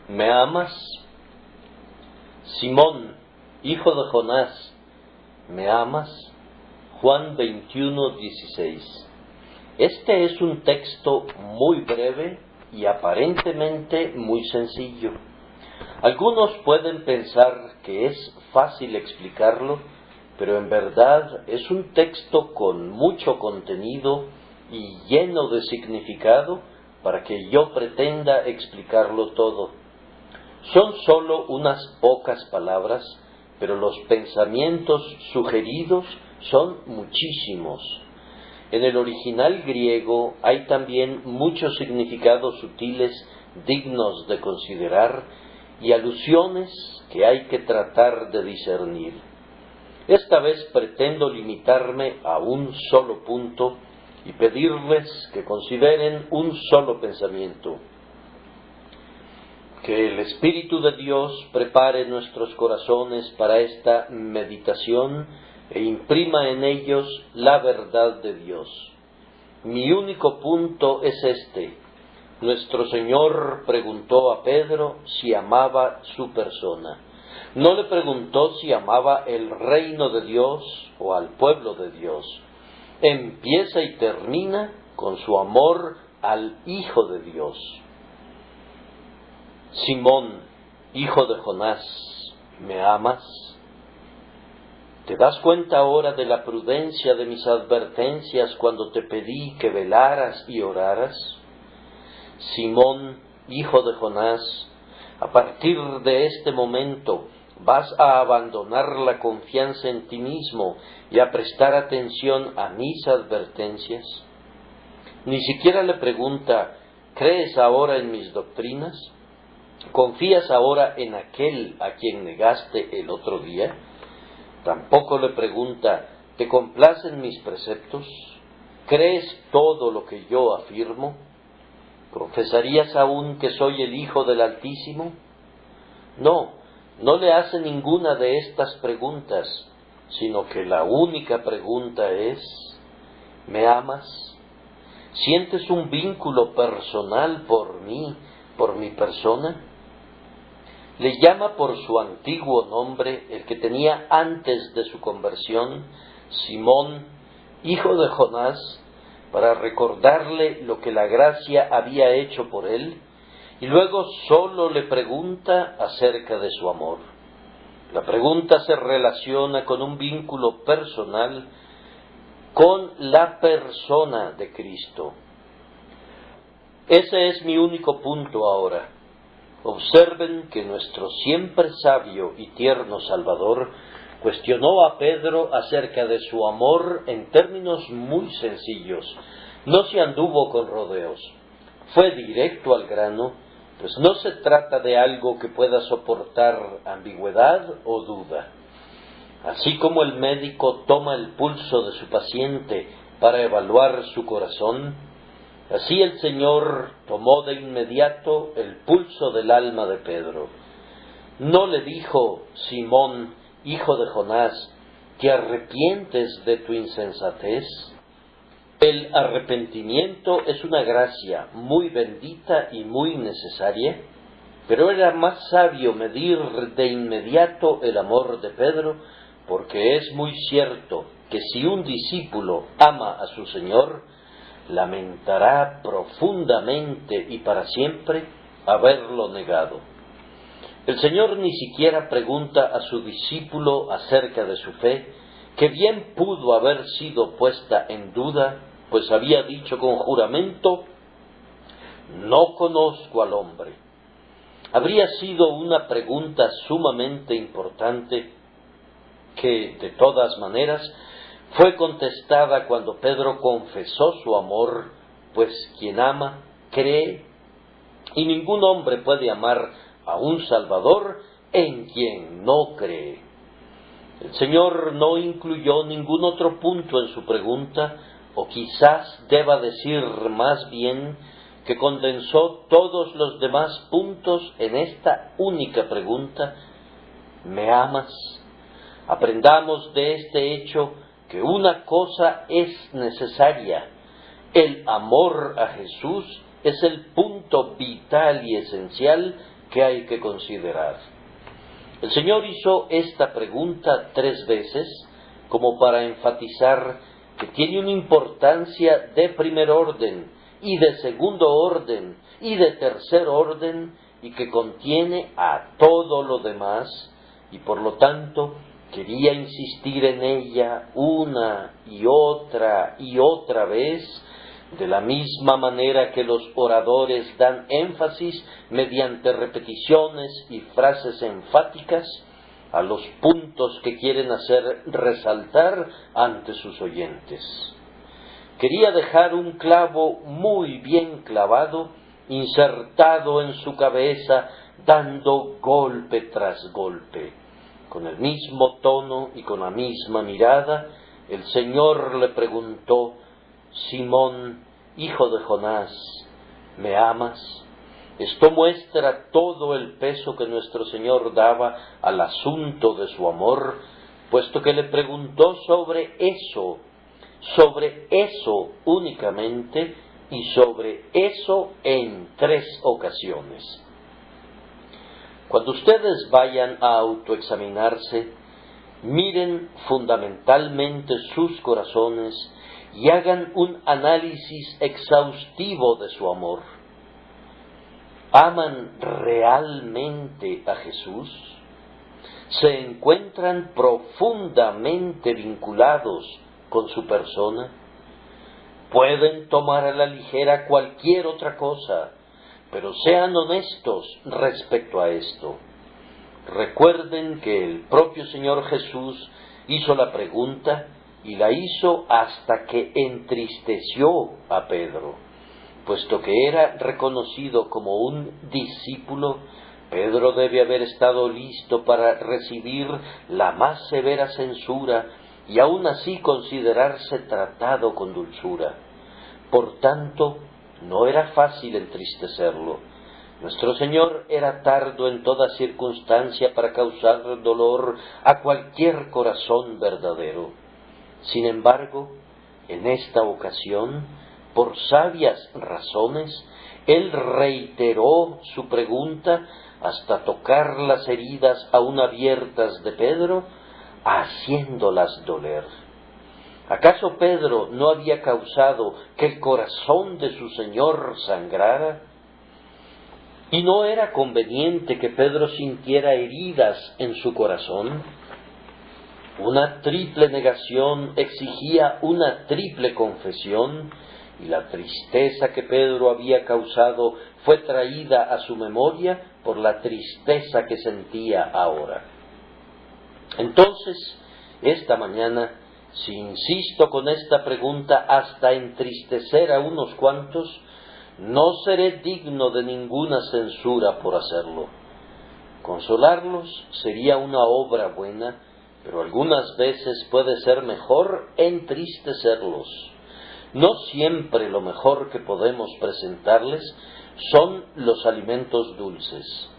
¿Me amas? Simón, hijo de Jonás, ¿me amas? Juan 21:16. Este es un texto muy breve y aparentemente muy sencillo. Algunos pueden pensar que es fácil explicarlo, pero en verdad es un texto con mucho contenido y lleno de significado para que yo pretenda explicarlo todo. Son solo unas pocas palabras, pero los pensamientos sugeridos son muchísimos. En el original griego hay también muchos significados sutiles dignos de considerar y alusiones que hay que tratar de discernir. Esta vez pretendo limitarme a un solo punto y pedirles que consideren un solo pensamiento. Que el Espíritu de Dios prepare nuestros corazones para esta meditación e imprima en ellos la verdad de Dios. Mi único punto es este. Nuestro Señor preguntó a Pedro si amaba su persona. No le preguntó si amaba el reino de Dios o al pueblo de Dios. Empieza y termina con su amor al Hijo de Dios. Simón, hijo de Jonás, ¿me amas? ¿Te das cuenta ahora de la prudencia de mis advertencias cuando te pedí que velaras y oraras? Simón, hijo de Jonás, a partir de este momento vas a abandonar la confianza en ti mismo y a prestar atención a mis advertencias. Ni siquiera le pregunta, ¿crees ahora en mis doctrinas? ¿Confías ahora en aquel a quien negaste el otro día? Tampoco le pregunta, ¿te complacen mis preceptos? ¿Crees todo lo que yo afirmo? ¿Profesarías aún que soy el Hijo del Altísimo? No le hace ninguna de estas preguntas, sino que la única pregunta es, ¿me amas? ¿Sientes un vínculo personal por mí, por mi persona? Le llama por su antiguo nombre, el que tenía antes de su conversión, Simón, hijo de Jonás, para recordarle lo que la gracia había hecho por él, y luego solo le pregunta acerca de su amor. La pregunta se relaciona con un vínculo personal con la persona de Cristo. Ese es mi único punto ahora. Observen que nuestro siempre sabio y tierno Salvador cuestionó a Pedro acerca de su amor en términos muy sencillos. No se anduvo con rodeos. Fue directo al grano, pues no se trata de algo que pueda soportar ambigüedad o duda. Así como el médico toma el pulso de su paciente para evaluar su corazón, así el Señor tomó de inmediato el pulso del alma de Pedro. No le dijo, Simón, hijo de Jonás, ¿te arrepientes de tu insensatez? El arrepentimiento es una gracia muy bendita y muy necesaria, pero era más sabio medir de inmediato el amor de Pedro, porque es muy cierto que si un discípulo ama a su Señor, lamentará profundamente y para siempre haberlo negado. El Señor ni siquiera pregunta a su discípulo acerca de su fe, que bien pudo haber sido puesta en duda, pues había dicho con juramento, no conozco al hombre. Habría sido una pregunta sumamente importante que, de todas maneras, fue contestada cuando Pedro confesó su amor, pues quien ama, cree, y ningún hombre puede amar a un Salvador en quien no cree. El Señor no incluyó ningún otro punto en su pregunta, o quizás deba decir más bien que condensó todos los demás puntos en esta única pregunta, ¿me amas? Aprendamos de este hecho que una cosa es necesaria. El amor a Jesús es el punto vital y esencial que hay que considerar. El Señor hizo esta pregunta 3 veces, como para enfatizar que tiene una importancia de primer orden, y de segundo orden, y de tercer orden, y que contiene a todo lo demás, y por lo tanto quería insistir en ella una y otra vez, de la misma manera que los oradores dan énfasis mediante repeticiones y frases enfáticas a los puntos que quieren hacer resaltar ante sus oyentes. Quería dejar un clavo muy bien clavado, insertado en su cabeza, dando golpe tras golpe. Con el mismo tono y con la misma mirada, el Señor le preguntó: Simón, hijo de Jonás, ¿me amas? Esto muestra todo el peso que nuestro Señor daba al asunto de su amor, puesto que le preguntó sobre eso únicamente, y sobre eso en 3 ocasiones. Cuando ustedes vayan a autoexaminarse, miren fundamentalmente sus corazones y hagan un análisis exhaustivo de su amor. ¿Aman realmente a Jesús? ¿Se encuentran profundamente vinculados con su persona? Pueden tomar a la ligera cualquier otra cosa, pero sean honestos respecto a esto. Recuerden que el propio Señor Jesús hizo la pregunta, y la hizo hasta que entristeció a Pedro. Puesto que era reconocido como un discípulo, Pedro debe haber estado listo para recibir la más severa censura y aún así considerarse tratado con dulzura. Por tanto, no era fácil entristecerlo. Nuestro Señor era tardo en toda circunstancia para causar dolor a cualquier corazón verdadero. Sin embargo, en esta ocasión, por sabias razones, Él reiteró su pregunta hasta tocar las heridas aún abiertas de Pedro, haciéndolas doler. ¿Acaso Pedro no había causado que el corazón de su Señor sangrara? ¿Y no era conveniente que Pedro sintiera heridas en su corazón? Una triple negación exigía una triple confesión, y la tristeza que Pedro había causado fue traída a su memoria por la tristeza que sentía ahora. Entonces, esta mañana, si insisto con esta pregunta hasta entristecer a unos cuantos, no seré digno de ninguna censura por hacerlo. Consolarlos sería una obra buena, pero algunas veces puede ser mejor entristecerlos. No siempre lo mejor que podemos presentarles son los alimentos dulces.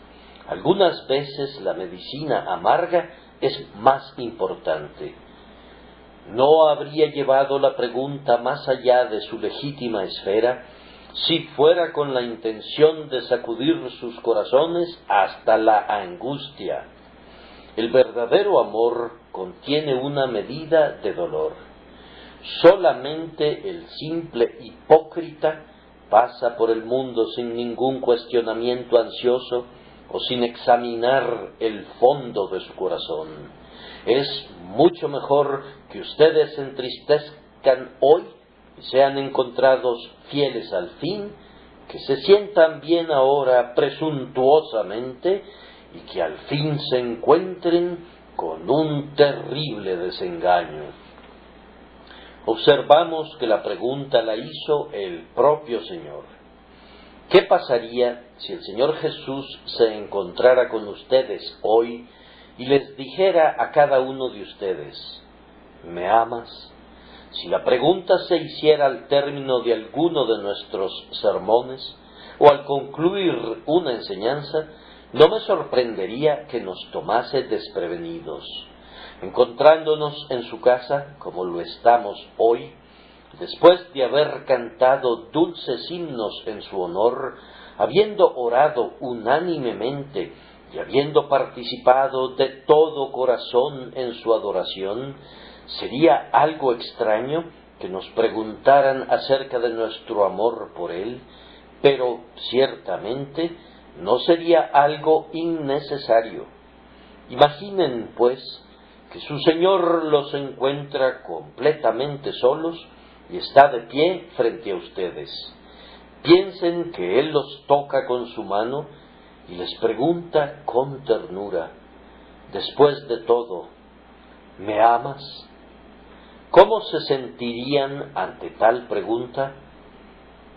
Algunas veces la medicina amarga es más importante. ¿No habría llevado la pregunta más allá de su legítima esfera si fuera con la intención de sacudir sus corazones hasta la angustia? El verdadero amor contiene una medida de dolor. Solamente el simple hipócrita pasa por el mundo sin ningún cuestionamiento ansioso o sin examinar el fondo de su corazón. Es mucho mejor que ustedes se entristezcan hoy y sean encontrados fieles al fin, que se sientan bien ahora presuntuosamente y que al fin se encuentren con un terrible desengaño. Observamos que la pregunta la hizo el propio Señor. ¿Qué pasaría si el Señor Jesús se encontrara con ustedes hoy y les dijera a cada uno de ustedes: ¿me amas? Si la pregunta se hiciera al término de alguno de nuestros sermones o al concluir una enseñanza, no me sorprendería que nos tomase desprevenidos. Encontrándonos en su casa, como lo estamos hoy, después de haber cantado dulces himnos en su honor, habiendo orado unánimemente y habiendo participado de todo corazón en su adoración, ¿sería algo extraño que nos preguntaran acerca de nuestro amor por Él? Pero ciertamente no sería algo innecesario. Imaginen, pues, que su Señor los encuentra completamente solos y está de pie frente a ustedes. Piensen que Él los toca con su mano y les pregunta con ternura: después de todo, ¿me amas? ¿Cómo se sentirían ante tal pregunta?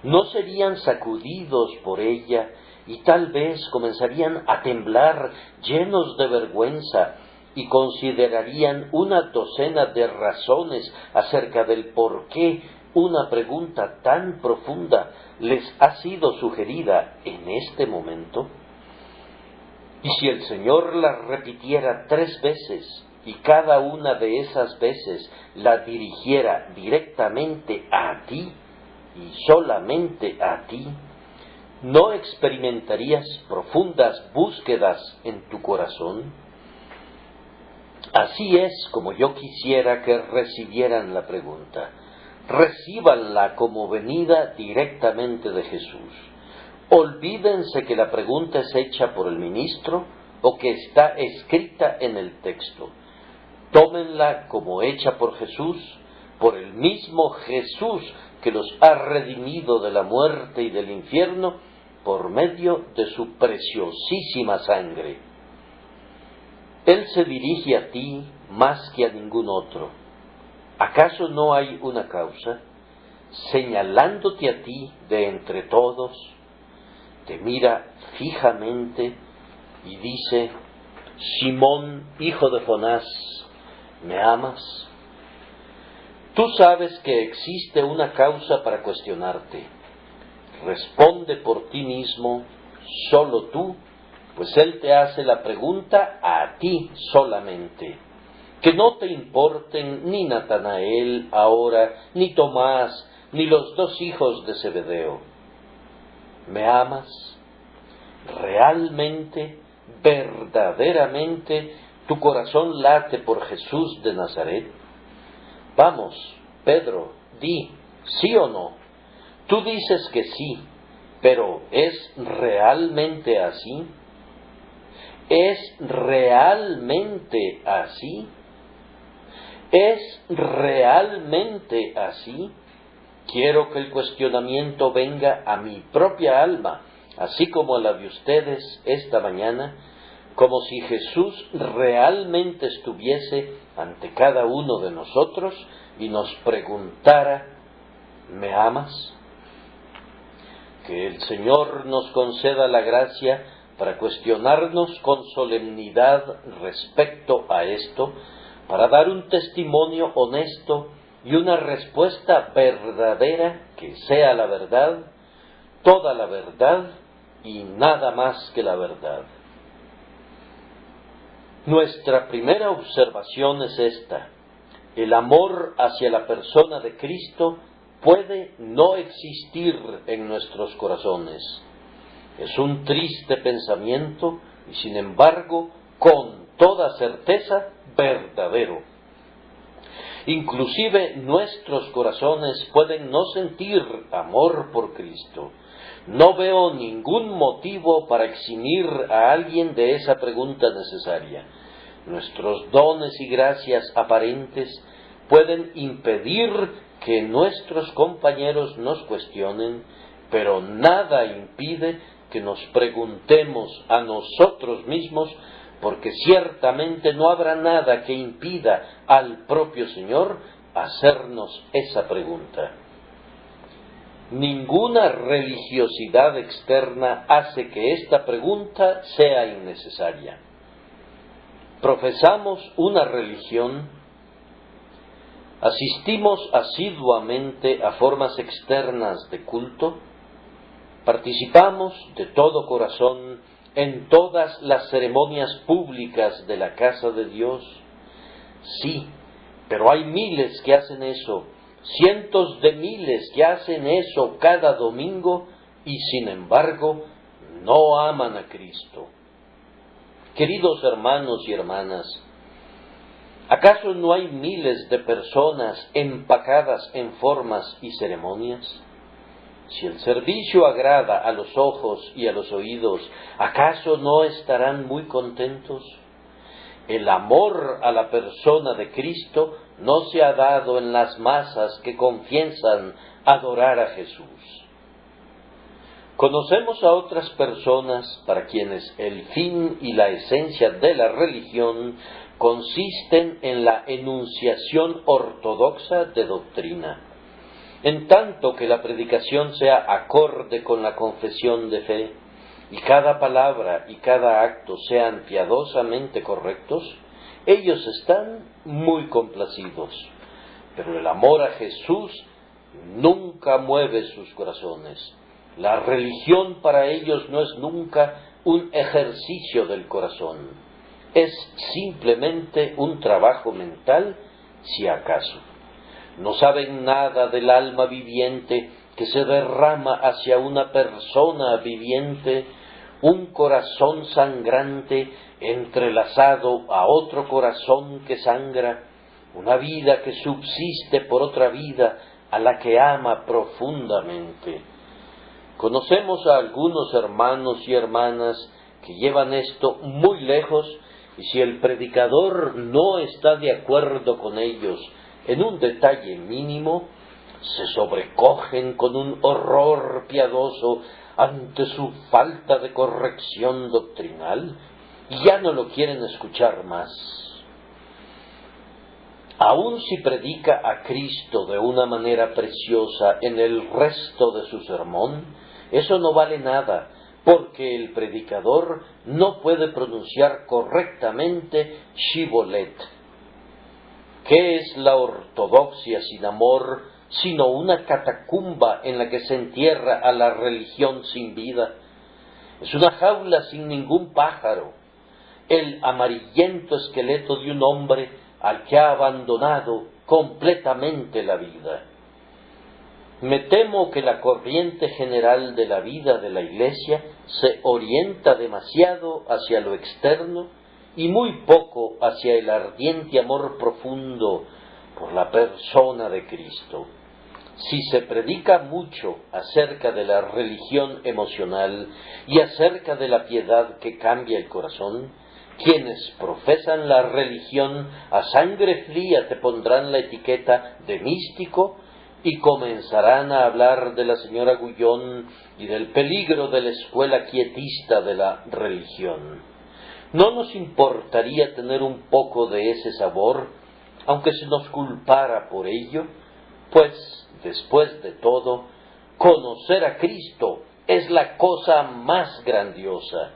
¿No serían sacudidos por ella y tal vez comenzarían a temblar llenos de vergüenza y considerarían una docena de razones acerca del por qué una pregunta tan profunda les ha sido sugerida en este momento? Y si el Señor la repitiera 3 veces y cada una de esas veces la dirigiera directamente a ti y solamente a ti, ¿no experimentarías profundas búsquedas en tu corazón? Así es como yo quisiera que recibieran la pregunta. Recíbanla como venida directamente de Jesús. Olvídense que la pregunta es hecha por el ministro o que está escrita en el texto. Tómenla como hecha por Jesús, por el mismo Jesús que los ha redimido de la muerte y del infierno por medio de su preciosísima sangre. Él se dirige a ti más que a ningún otro. ¿Acaso no hay una causa? Señalándote a ti de entre todos, te mira fijamente y dice: Simón, hijo de Jonás, ¿me amas? Tú sabes que existe una causa para cuestionarte. Responde por ti mismo, solo tú, pues Él te hace la pregunta a ti solamente. Que no te importen ni Natanael ahora, ni Tomás, ni los 2 hijos de Zebedeo. ¿Me amas? ¿Realmente, verdaderamente, tu corazón late por Jesús de Nazaret? Vamos, Pedro, di, ¿sí o no? Tú dices que sí, pero ¿es realmente así? ¿Es realmente así? ¿Es realmente así? Quiero que el cuestionamiento venga a mi propia alma, así como a la de ustedes esta mañana, como si Jesús realmente estuviese ante cada uno de nosotros y nos preguntara: ¿me amas? Que el Señor nos conceda la gracia para cuestionarnos con solemnidad respecto a esto, para dar un testimonio honesto y una respuesta verdadera que sea la verdad, toda la verdad y nada más que la verdad. Nuestra primera observación es esta: el amor hacia la persona de Cristo puede no existir en nuestros corazones. Es un triste pensamiento y, sin embargo, con toda certeza, verdadero. Inclusive nuestros corazones pueden no sentir amor por Cristo. No veo ningún motivo para eximir a alguien de esa pregunta necesaria. Nuestros dones y gracias aparentes pueden impedir que nuestros compañeros nos cuestionen, pero nada impide que nos preguntemos a nosotros mismos, porque ciertamente no habrá nada que impida al propio Señor hacernos esa pregunta. Ninguna religiosidad externa hace que esta pregunta sea innecesaria. Profesamos una religión, asistimos asiduamente a formas externas de culto, participamos de todo corazón en todas las ceremonias públicas de la casa de Dios. Sí, pero hay miles que hacen eso, cientos de miles que hacen eso cada domingo y sin embargo no aman a Cristo. Queridos hermanos y hermanas, ¿acaso no hay miles de personas empacadas en formas y ceremonias? Si el servicio agrada a los ojos y a los oídos, ¿acaso no estarán muy contentos? El amor a la persona de Cristo no se ha dado en las masas que confiesan adorar a Jesús. Conocemos a otras personas para quienes el fin y la esencia de la religión consisten en la enunciación ortodoxa de doctrina. En tanto que la predicación sea acorde con la confesión de fe, y cada palabra y cada acto sean piadosamente correctos, ellos están muy complacidos. Pero el amor a Jesús nunca mueve sus corazones. La religión para ellos no es nunca un ejercicio del corazón. Es simplemente un trabajo mental, si acaso. No saben nada del alma viviente que se derrama hacia una persona viviente, un corazón sangrante entrelazado a otro corazón que sangra, una vida que subsiste por otra vida a la que ama profundamente. Conocemos a algunos hermanos y hermanas que llevan esto muy lejos, y si el predicador no está de acuerdo con ellos en un detalle mínimo, se sobrecogen con un horror piadoso ante su falta de corrección doctrinal y ya no lo quieren escuchar más. Aun si predica a Cristo de una manera preciosa en el resto de su sermón, eso no vale nada, porque el predicador no puede pronunciar correctamente Shibolet. ¿Qué es la ortodoxia sin amor, sino una catacumba en la que se entierra a la religión sin vida? Es una jaula sin ningún pájaro, el amarillento esqueleto de un hombre al que ha abandonado completamente la vida. Me temo que la corriente general de la vida de la Iglesia se orienta demasiado hacia lo externo y muy poco hacia el ardiente amor profundo por la persona de Cristo. Si se predica mucho acerca de la religión emocional y acerca de la piedad que cambia el corazón, quienes profesan la religión a sangre fría te pondrán la etiqueta de místico y comenzarán a hablar de la señora Gullón y del peligro de la escuela quietista de la religión. ¿No nos importaría tener un poco de ese sabor, aunque se nos culpara por ello? Pues, después de todo, conocer a Cristo es la cosa más grandiosa.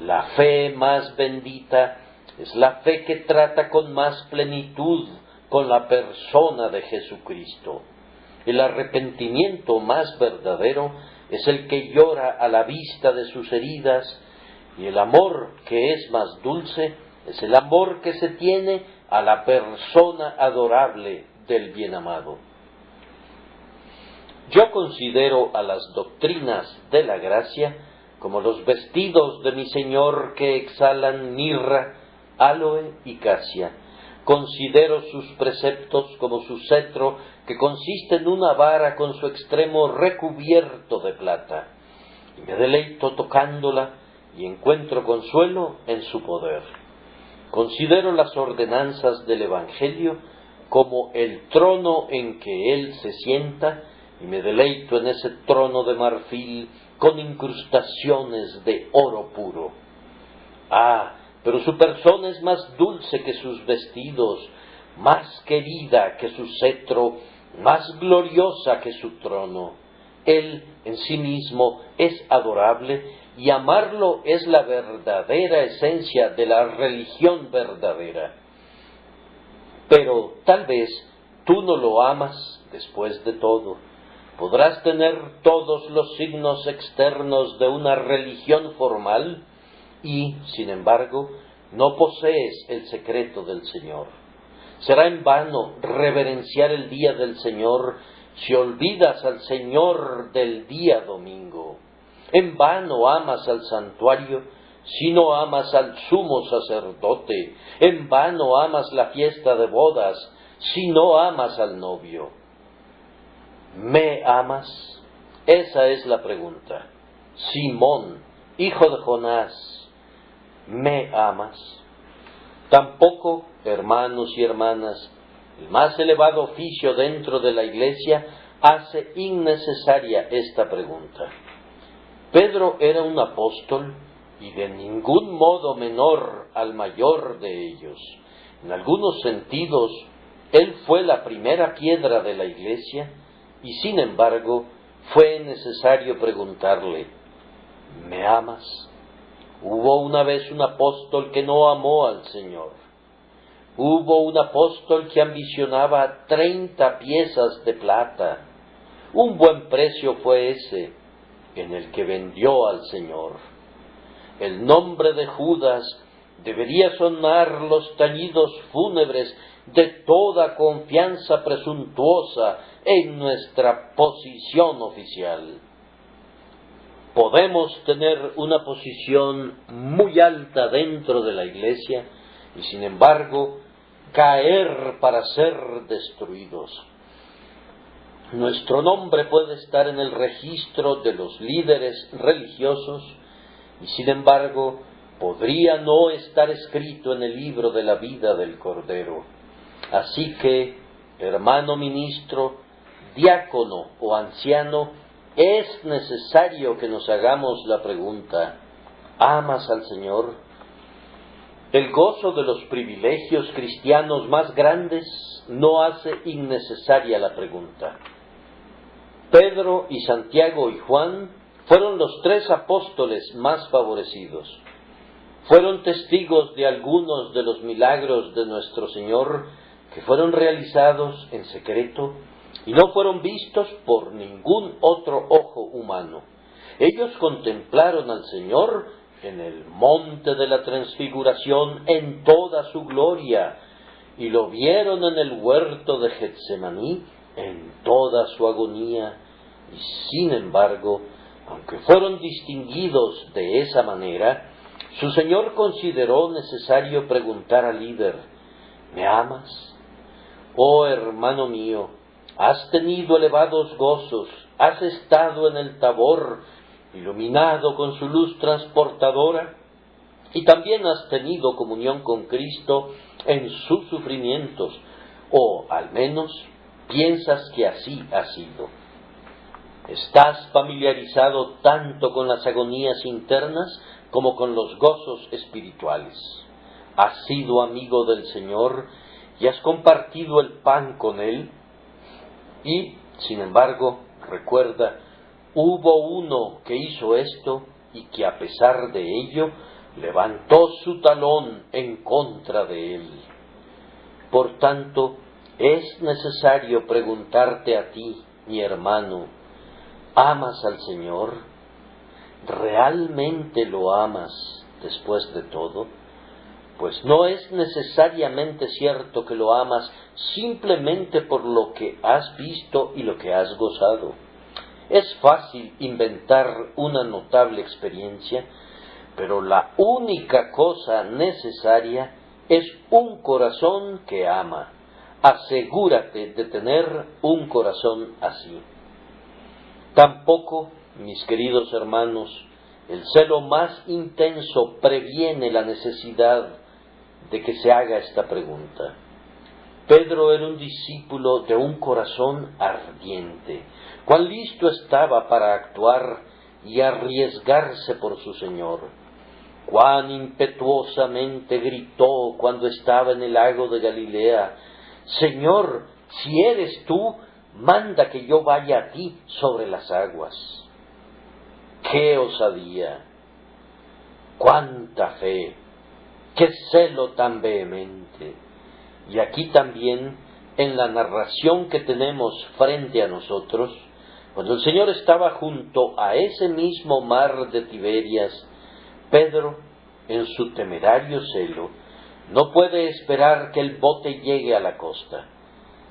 La fe más bendita es la fe que trata con más plenitud con la persona de Jesucristo. El arrepentimiento más verdadero es el que llora a la vista de sus heridas, y el amor que es más dulce es el amor que se tiene a la persona adorable del bienamado. Yo considero a las doctrinas de la gracia como los vestidos de mi Señor que exhalan mirra, áloe y casia. Considero sus preceptos como su cetro, que consiste en una vara con su extremo recubierto de plata. Y me deleito tocándola y encuentro consuelo en su poder. Considero las ordenanzas del Evangelio como el trono en que Él se sienta, y me deleito en ese trono de marfil con incrustaciones de oro puro. Ah, pero su persona es más dulce que sus vestidos, más querida que su cetro, más gloriosa que su trono. Él en sí mismo es adorable, y amarlo es la verdadera esencia de la religión verdadera. Pero tal vez tú no lo amas después de todo. Podrás tener todos los signos externos de una religión formal y, sin embargo, no posees el secreto del Señor. Será en vano reverenciar el día del Señor si olvidas al Señor del día domingo? En vano amas al santuario, si no amas al sumo sacerdote. En vano amas la fiesta de bodas, si no amas al novio. ¿Me amas? Esa es la pregunta. Simón, hijo de Jonás, ¿me amas? Tampoco, hermanos y hermanas, el más elevado oficio dentro de la Iglesia hace innecesaria esta pregunta. Pedro era un apóstol y de ningún modo menor al mayor de ellos. En algunos sentidos, él fue la primera piedra de la Iglesia y sin embargo fue necesario preguntarle, ¿me amas? Hubo una vez un apóstol que no amó al Señor. Hubo un apóstol que ambicionaba 30 piezas de plata. Un buen precio fue ese en el que vendió al Señor. El nombre de Judas debería sonar los tañidos fúnebres de toda confianza presuntuosa en nuestra posición oficial. Podemos tener una posición muy alta dentro de la Iglesia y sin embargo caer para ser destruidos. Nuestro nombre puede estar en el registro de los líderes religiosos y sin embargo podría no estar escrito en el libro de la vida del Cordero. Así que, hermano ministro, diácono o anciano, es necesario que nos hagamos la pregunta, ¿amas al Señor? El gozo de los privilegios cristianos más grandes no hace innecesaria la pregunta. Pedro y Santiago y Juan fueron los 3 apóstoles más favorecidos. Fueron testigos de algunos de los milagros de nuestro Señor que fueron realizados en secreto y no fueron vistos por ningún otro ojo humano. Ellos contemplaron al Señor en el monte de la transfiguración en toda su gloria y lo vieron en el huerto de Getsemaní en toda su agonía. Y sin embargo, aunque fueron distinguidos de esa manera, su Señor consideró necesario preguntar al líder, ¿me amas? Oh hermano mío, has tenido elevados gozos, has estado en el Tabor, iluminado con su luz transportadora, y también has tenido comunión con Cristo en sus sufrimientos, o al menos piensas que así ha sido. ¿Estás familiarizado tanto con las agonías internas como con los gozos espirituales? ¿Has sido amigo del Señor y has compartido el pan con Él? Y, sin embargo, recuerda, hubo uno que hizo esto y que a pesar de ello levantó su talón en contra de él. Por tanto, es necesario preguntarte a ti, mi hermano, ¿amas al Señor? ¿Realmente lo amas después de todo? Pues no es necesariamente cierto que lo amas simplemente por lo que has visto y lo que has gozado. Es fácil inventar una notable experiencia, pero la única cosa necesaria es un corazón que ama. Asegúrate de tener un corazón así. Tampoco, mis queridos hermanos, el celo más intenso previene la necesidad de que se haga esta pregunta. Pedro era un discípulo de un corazón ardiente. Cuán listo estaba para actuar y arriesgarse por su Señor. Cuán impetuosamente gritó cuando estaba en el lago de Galilea, «Señor, si eres tú, manda que yo vaya a ti sobre las aguas». ¡Qué osadía! ¡Cuánta fe! ¡Qué celo tan vehemente! Y aquí también, en la narración que tenemos frente a nosotros, cuando el Señor estaba junto a ese mismo mar de Tiberias, Pedro, en su temerario celo, no puede esperar que el bote llegue a la costa.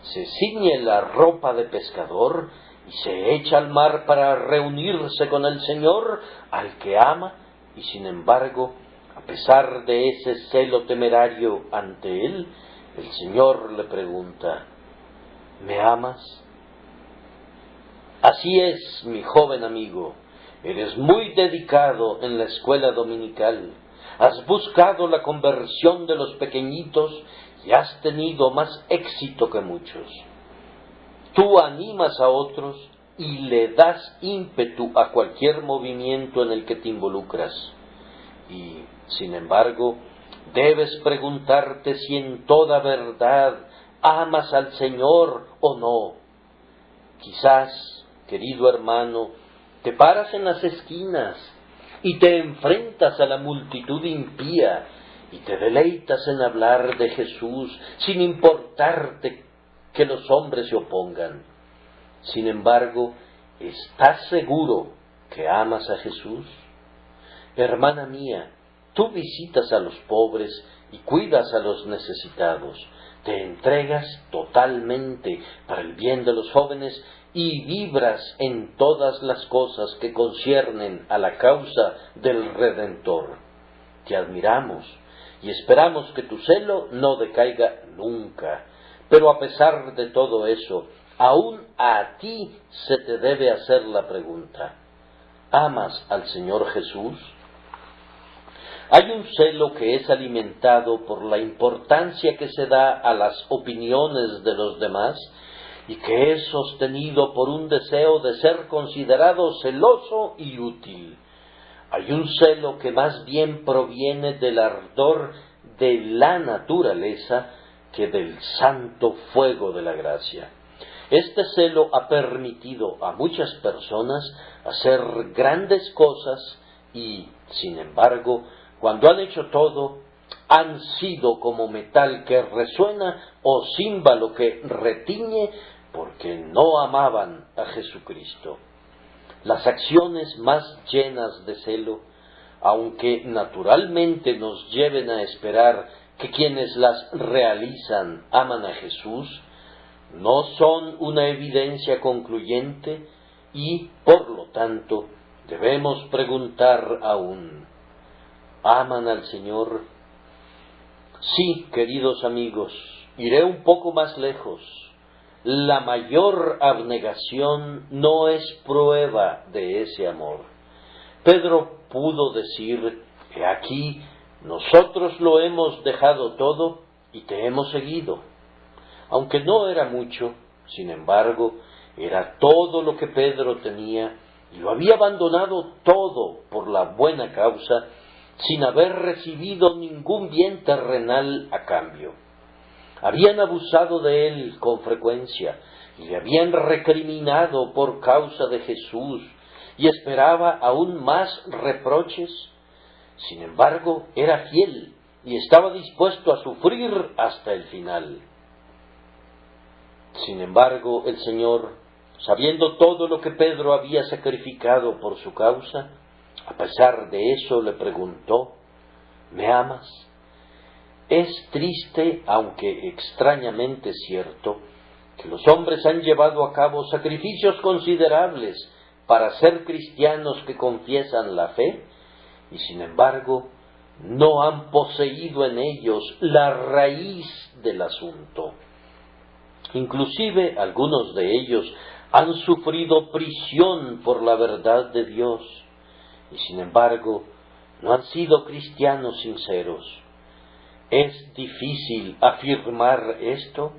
se ciñe la ropa de pescador y se echa al mar para reunirse con el Señor, al que ama, y sin embargo, a pesar de ese celo temerario ante él, el Señor le pregunta: ¿me amas? Así es, mi joven amigo, eres muy dedicado en la escuela dominical, has buscado la conversión de los pequeñitos y has tenido más éxito que muchos. Tú animas a otros y le das ímpetu a cualquier movimiento en el que te involucras. Y, sin embargo, debes preguntarte si en toda verdad amas al Señor o no. Quizás, querido hermano, te paras en las esquinas y te enfrentas a la multitud impía y te deleitas en hablar de Jesús sin importarte que los hombres se opongan. Sin embargo, ¿estás seguro que amas a Jesús? Hermana mía, tú visitas a los pobres y cuidas a los necesitados, te entregas totalmente para el bien de los jóvenes y vibras en todas las cosas que conciernen a la causa del Redentor. Te admiramos y esperamos que tu celo no decaiga nunca, pero a pesar de todo eso, aún a ti se te debe hacer la pregunta: ¿amas al Señor Jesús? Hay un celo que es alimentado por la importancia que se da a las opiniones de los demás y que es sostenido por un deseo de ser considerado celoso y útil. Hay un celo que más bien proviene del ardor de la naturaleza que del santo fuego de la gracia. Este celo ha permitido a muchas personas hacer grandes cosas y, sin embargo, cuando han hecho todo, han sido como metal que resuena o címbalo que retiñe porque no amaban a Jesucristo. Las acciones más llenas de celo, aunque naturalmente nos lleven a esperar que quienes las realizan aman a Jesús, no son una evidencia concluyente y, por lo tanto, debemos preguntar aún: ¿aman al Señor? Sí, queridos amigos, iré un poco más lejos. La mayor abnegación no es prueba de ese amor. Pedro pudo decir: he aquí, nosotros lo hemos dejado todo y te hemos seguido. Aunque no era mucho, sin embargo, era todo lo que Pedro tenía y lo había abandonado todo por la buena causa, sin haber recibido ningún bien terrenal a cambio. Habían abusado de él con frecuencia y le habían recriminado por causa de Jesús y esperaba aún más reproches. Sin embargo, era fiel y estaba dispuesto a sufrir hasta el final. Sin embargo, el Señor, sabiendo todo lo que Pedro había sacrificado por su causa, a pesar de eso le preguntó: ¿me amas? Es triste, aunque extrañamente cierto, que los hombres han llevado a cabo sacrificios considerables para ser cristianos que confiesan la fe, y sin embargo no han poseído en ellos la raíz del asunto. Inclusive algunos de ellos han sufrido prisión por la verdad de Dios, y sin embargo no han sido cristianos sinceros. Es difícil afirmar esto,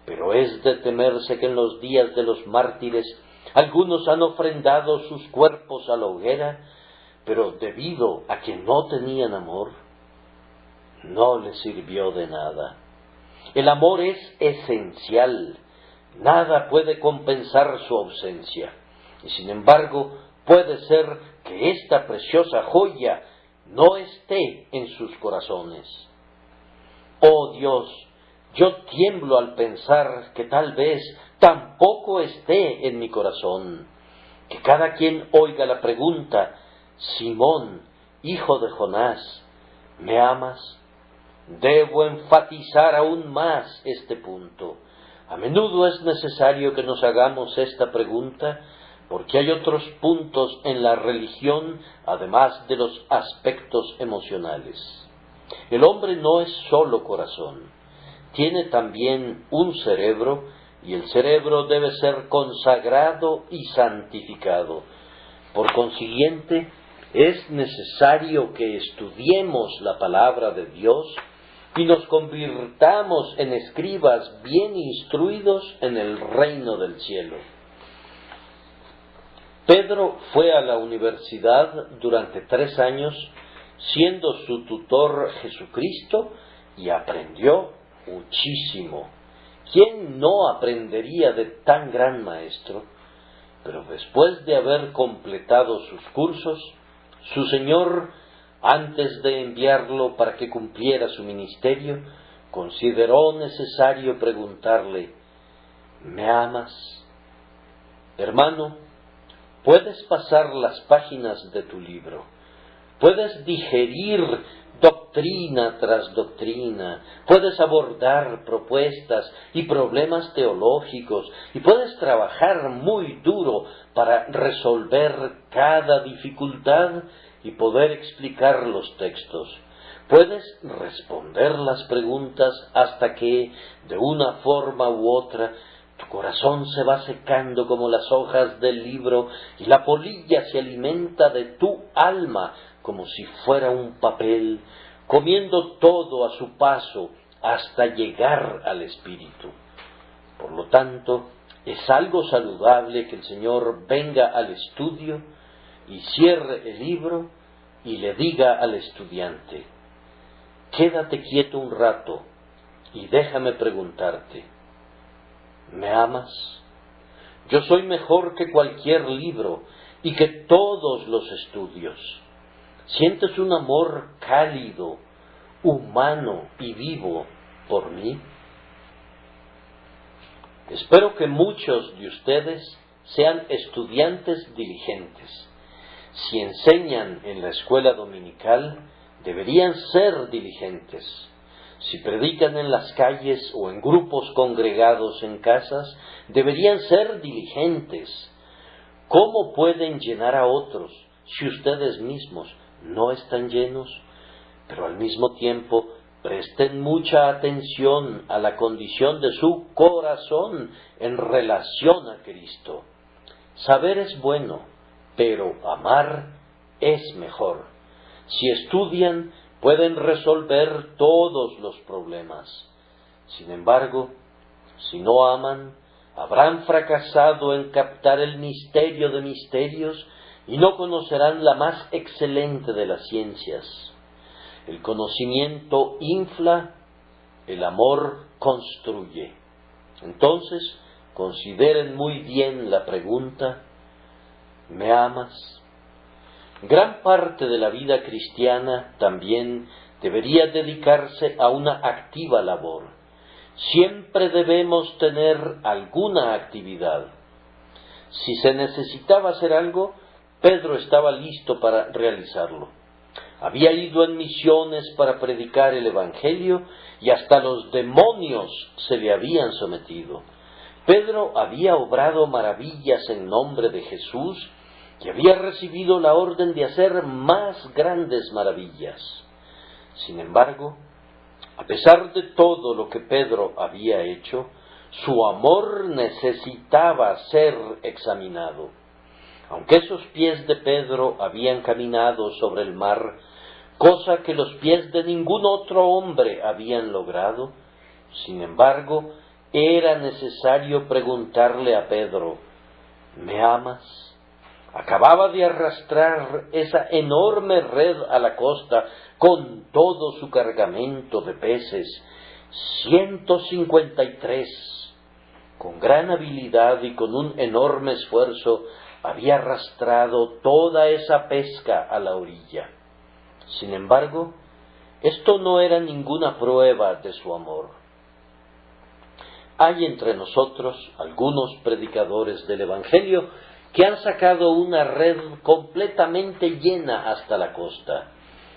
pero es de temerse que en los días de los mártires algunos han ofrendado sus cuerpos a la hoguera, pero debido a que no tenían amor, no les sirvió de nada. El amor es esencial, nada puede compensar su ausencia, y sin embargo puede ser que esta preciosa joya no esté en sus corazones. Oh Dios, yo tiemblo al pensar que tal vez tampoco esté en mi corazón. Que cada quien oiga la pregunta: Simón, hijo de Jonás, ¿me amas? Debo enfatizar aún más este punto. A menudo es necesario que nos hagamos esta pregunta porque hay otros puntos en la religión además de los aspectos emocionales. El hombre no es solo corazón, tiene también un cerebro y el cerebro debe ser consagrado y santificado. Por consiguiente, es necesario que estudiemos la palabra de Dios y nos convirtamos en escribas bien instruidos en el reino del cielo. Pedro fue a la universidad durante 3 años, siendo su tutor Jesucristo, y aprendió muchísimo. ¿Quién no aprendería de tan gran maestro? Pero después de haber completado sus cursos, su Señor, antes de enviarlo para que cumpliera su ministerio, consideró necesario preguntarle: ¿me amas? Hermano, puedes pasar las páginas de tu libro, puedes digerir doctrina tras doctrina, puedes abordar propuestas y problemas teológicos y puedes trabajar muy duro para resolver cada dificultad y poder explicar los textos. Puedes responder las preguntas hasta que, de una forma u otra, tu corazón se va secando como las hojas del libro y la polilla se alimenta de tu alma como si fuera un papel, comiendo todo a su paso hasta llegar al espíritu. Por lo tanto, es algo saludable que el Señor venga al estudio y cierre el libro y le diga al estudiante: quédate quieto un rato y déjame preguntarte, ¿me amas? Yo soy mejor que cualquier libro y que todos los estudios. ¿Sientes un amor cálido, humano y vivo por mí? Espero que muchos de ustedes sean estudiantes diligentes. Si enseñan en la escuela dominical, deberían ser diligentes. Si predican en las calles o en grupos congregados en casas, deberían ser diligentes. ¿Cómo pueden llenar a otros si ustedes mismos no están llenos? Pero al mismo tiempo, presten mucha atención a la condición de su corazón en relación a Cristo. Saber es bueno, pero amar es mejor. Si estudian, pueden resolver todos los problemas. Sin embargo, si no aman, habrán fracasado en captar el misterio de misterios y no conocerán la más excelente de las ciencias. El conocimiento infla, el amor construye. Entonces, consideren muy bien la pregunta: ¿me amas? Gran parte de la vida cristiana también debería dedicarse a una activa labor. Siempre debemos tener alguna actividad. Si se necesitaba hacer algo, Pedro estaba listo para realizarlo. Había ido en misiones para predicar el Evangelio y hasta los demonios se le habían sometido. Pedro había obrado maravillas en nombre de Jesús y había recibido la orden de hacer más grandes maravillas. Sin embargo, a pesar de todo lo que Pedro había hecho, su amor necesitaba ser examinado. Aunque esos pies de Pedro habían caminado sobre el mar, cosa que los pies de ningún otro hombre habían logrado, sin embargo, era necesario preguntarle a Pedro: ¿me amas? Acababa de arrastrar esa enorme red a la costa con todo su cargamento de peces, 153. Con gran habilidad y con un enorme esfuerzo había arrastrado toda esa pesca a la orilla. Sin embargo, esto no era ninguna prueba de su amor. Hay entre nosotros algunos predicadores del Evangelio que han sacado una red completamente llena hasta la costa.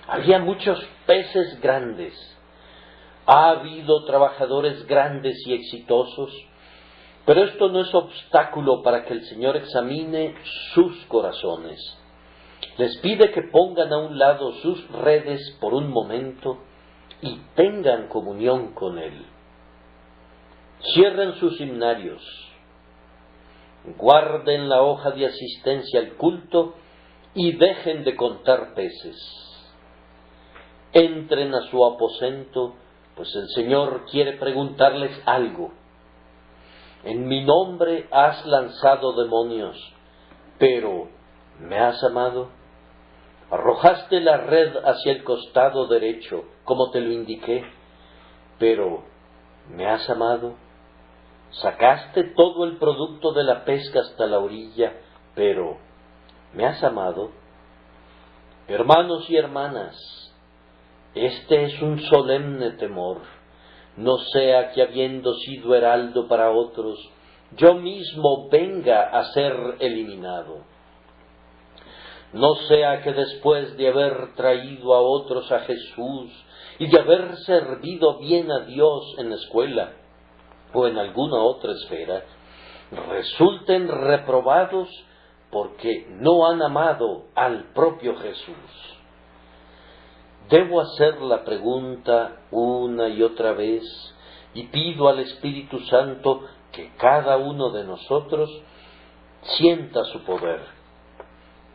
Había muchos peces grandes. Ha habido trabajadores grandes y exitosos Pero esto no es obstáculo para que el Señor examine sus corazones. Les pide que pongan a un lado sus redes por un momento y tengan comunión con Él. Cierren sus himnarios, guarden la hoja de asistencia al culto y dejen de contar peces. Entren a su aposento, pues el Señor quiere preguntarles algo. En mi nombre has lanzado demonios, pero ¿me has amado? Arrojaste la red hacia el costado derecho, como te lo indiqué, pero ¿me has amado? Sacaste todo el producto de la pesca hasta la orilla, pero ¿me has amado? Hermanos y hermanas, este es un solemne temor. No sea que habiendo sido heraldo para otros, yo mismo venga a ser eliminado. No sea que después de haber traído a otros a Jesús y de haber servido bien a Dios en la escuela o en alguna otra esfera, resulten reprobados porque no han amado al propio Jesús. Debo hacer la pregunta una y otra vez y pido al Espíritu Santo que cada uno de nosotros sienta su poder.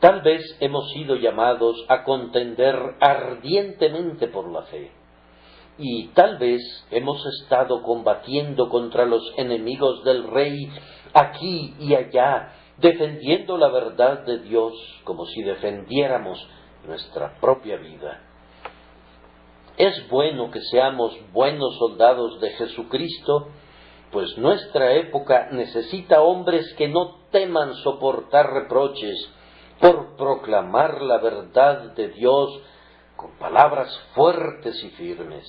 Tal vez hemos sido llamados a contender ardientemente por la fe, y tal vez hemos estado combatiendo contra los enemigos del Rey aquí y allá, defendiendo la verdad de Dios como si defendiéramos nuestra propia vida. Es bueno que seamos buenos soldados de Jesucristo, pues nuestra época necesita hombres que no teman soportar reproches por proclamar la verdad de Dios con palabras fuertes y firmes.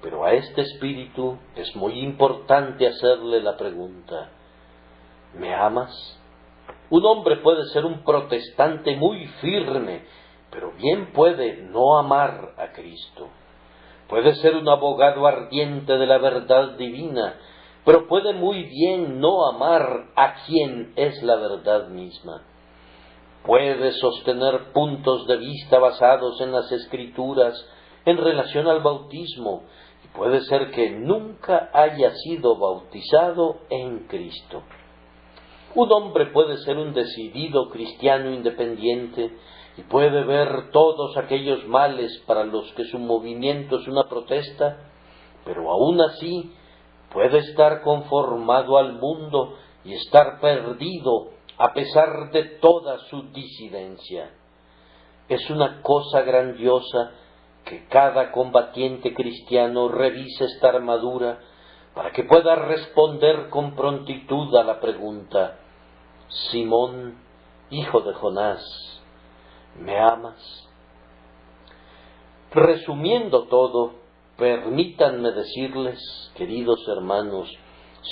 Pero a este espíritu es muy importante hacerle la pregunta: ¿me amas? Un hombre puede ser un protestante muy firme, pero bien puede no amar a Cristo. Puede ser un abogado ardiente de la verdad divina, pero puede muy bien no amar a quien es la verdad misma. Puede sostener puntos de vista basados en las Escrituras en relación al bautismo, y puede ser que nunca haya sido bautizado en Cristo. Un hombre puede ser un decidido cristiano independiente y puede ver todos aquellos males para los que su movimiento es una protesta, pero aún así puede estar conformado al mundo y estar perdido a pesar de toda su disidencia. Es una cosa grandiosa que cada combatiente cristiano revise esta armadura para que pueda responder con prontitud a la pregunta: Simón, hijo de Jonás, ¿me amas? Resumiendo todo, permítanme decirles, queridos hermanos,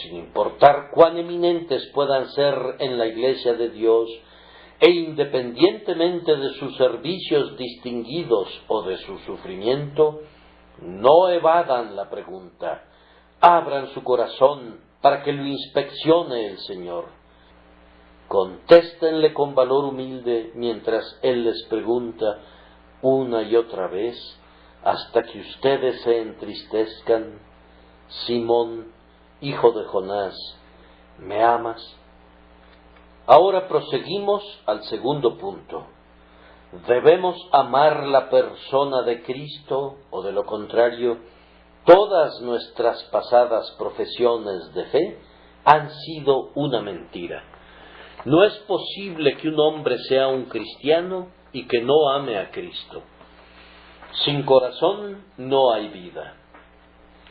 sin importar cuán eminentes puedan ser en la Iglesia de Dios, e independientemente de sus servicios distinguidos o de su sufrimiento, no evadan la pregunta, abran su corazón para que lo inspeccione el Señor. Contéstenle con valor humilde mientras Él les pregunta una y otra vez, hasta que ustedes se entristezcan: Simón, hijo de Jonás, ¿me amas? Ahora proseguimos al segundo punto. ¿Debemos amar la persona de Cristo o, de lo contrario, todas nuestras pasadas profesiones de fe han sido una mentira? No es posible que un hombre sea un cristiano y que no ame a Cristo. Sin corazón no hay vida.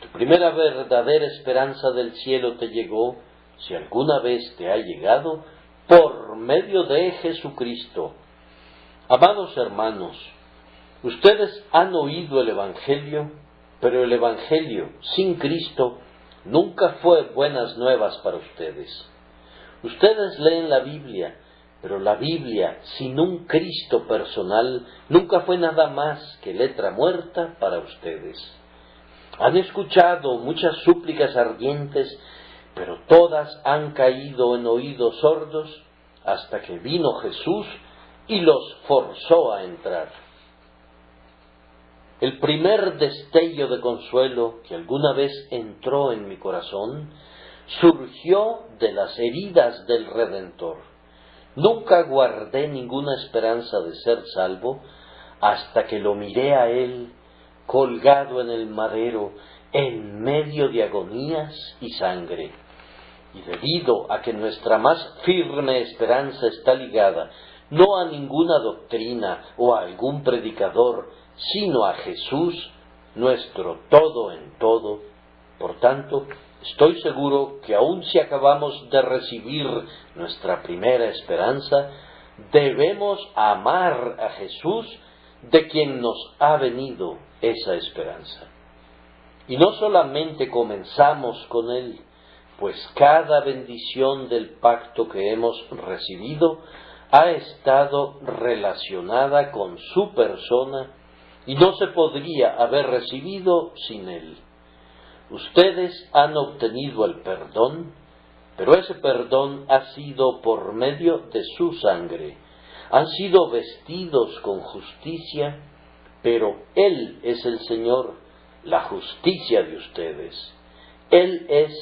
Tu primera verdadera esperanza del cielo te llegó, si alguna vez te ha llegado, por medio de Jesucristo. Amados hermanos, ustedes han oído el Evangelio, pero el Evangelio sin Cristo nunca fue buenas nuevas para ustedes. Ustedes leen la Biblia, pero la Biblia sin un Cristo personal nunca fue nada más que letra muerta para ustedes. Han escuchado muchas súplicas ardientes pero todas han caído en oídos sordos hasta que vino Jesús y los forzó a entrar. El primer destello de consuelo que alguna vez entró en mi corazón surgió de las heridas del Redentor. Nunca guardé ninguna esperanza de ser salvo hasta que lo miré a Él colgado en el madero en medio de agonías y sangre. Y debido a que nuestra más firme esperanza está ligada no a ninguna doctrina o a algún predicador, sino a Jesús, nuestro todo en todo, por tanto, estoy seguro que aun si acabamos de recibir nuestra primera esperanza, debemos amar a Jesús, de quien nos ha venido esa esperanza. Y no solamente comenzamos con Él, pues cada bendición del pacto que hemos recibido ha estado relacionada con su persona y no se podría haber recibido sin Él. Ustedes han obtenido el perdón, pero ese perdón ha sido por medio de su sangre. Han sido vestidos con justicia, pero Él es el Señor, la justicia de ustedes. Él es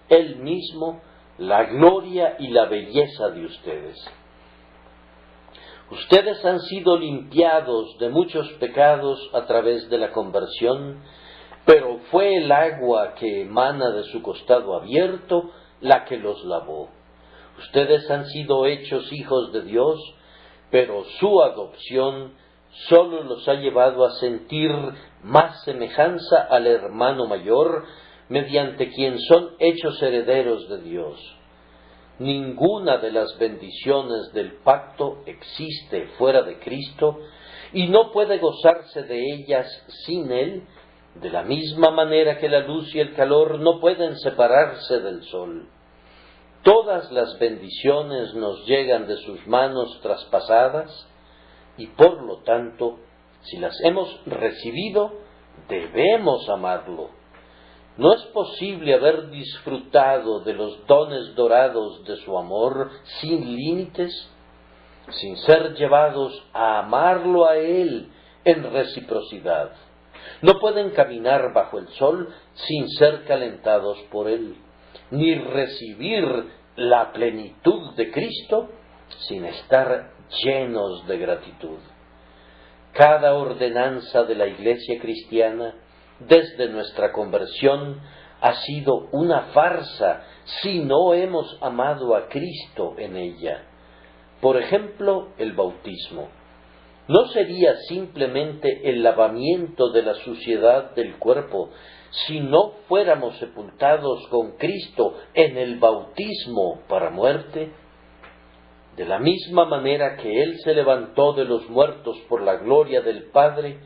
Él mismo la gloria y la belleza de ustedes. Ustedes han sido limpiados de muchos pecados a través de la conversión, pero fue el agua que emana de su costado abierto la que los lavó. Ustedes han sido hechos hijos de Dios, pero su adopción solo los ha llevado a sentir más semejanza al hermano mayor, mediante quien son hechos herederos de Dios. Ninguna de las bendiciones del pacto existe fuera de Cristo y no puede gozarse de ellas sin Él, de la misma manera que la luz y el calor no pueden separarse del sol. Todas las bendiciones nos llegan de sus manos traspasadas y por lo tanto, si las hemos recibido, debemos amarlo. No es posible haber disfrutado de los dones dorados de su amor sin límites, sin ser llevados a amarlo a Él en reciprocidad. No pueden caminar bajo el sol sin ser calentados por Él, ni recibir la plenitud de Cristo sin estar llenos de gratitud. Cada ordenanza de la Iglesia cristiana, desde nuestra conversión, ha sido una farsa si no hemos amado a Cristo en ella. Por ejemplo, el bautismo. No sería simplemente el lavamiento de la suciedad del cuerpo, si no fuéramos sepultados con Cristo en el bautismo para muerte. De la misma manera que Él se levantó de los muertos por la gloria del Padre,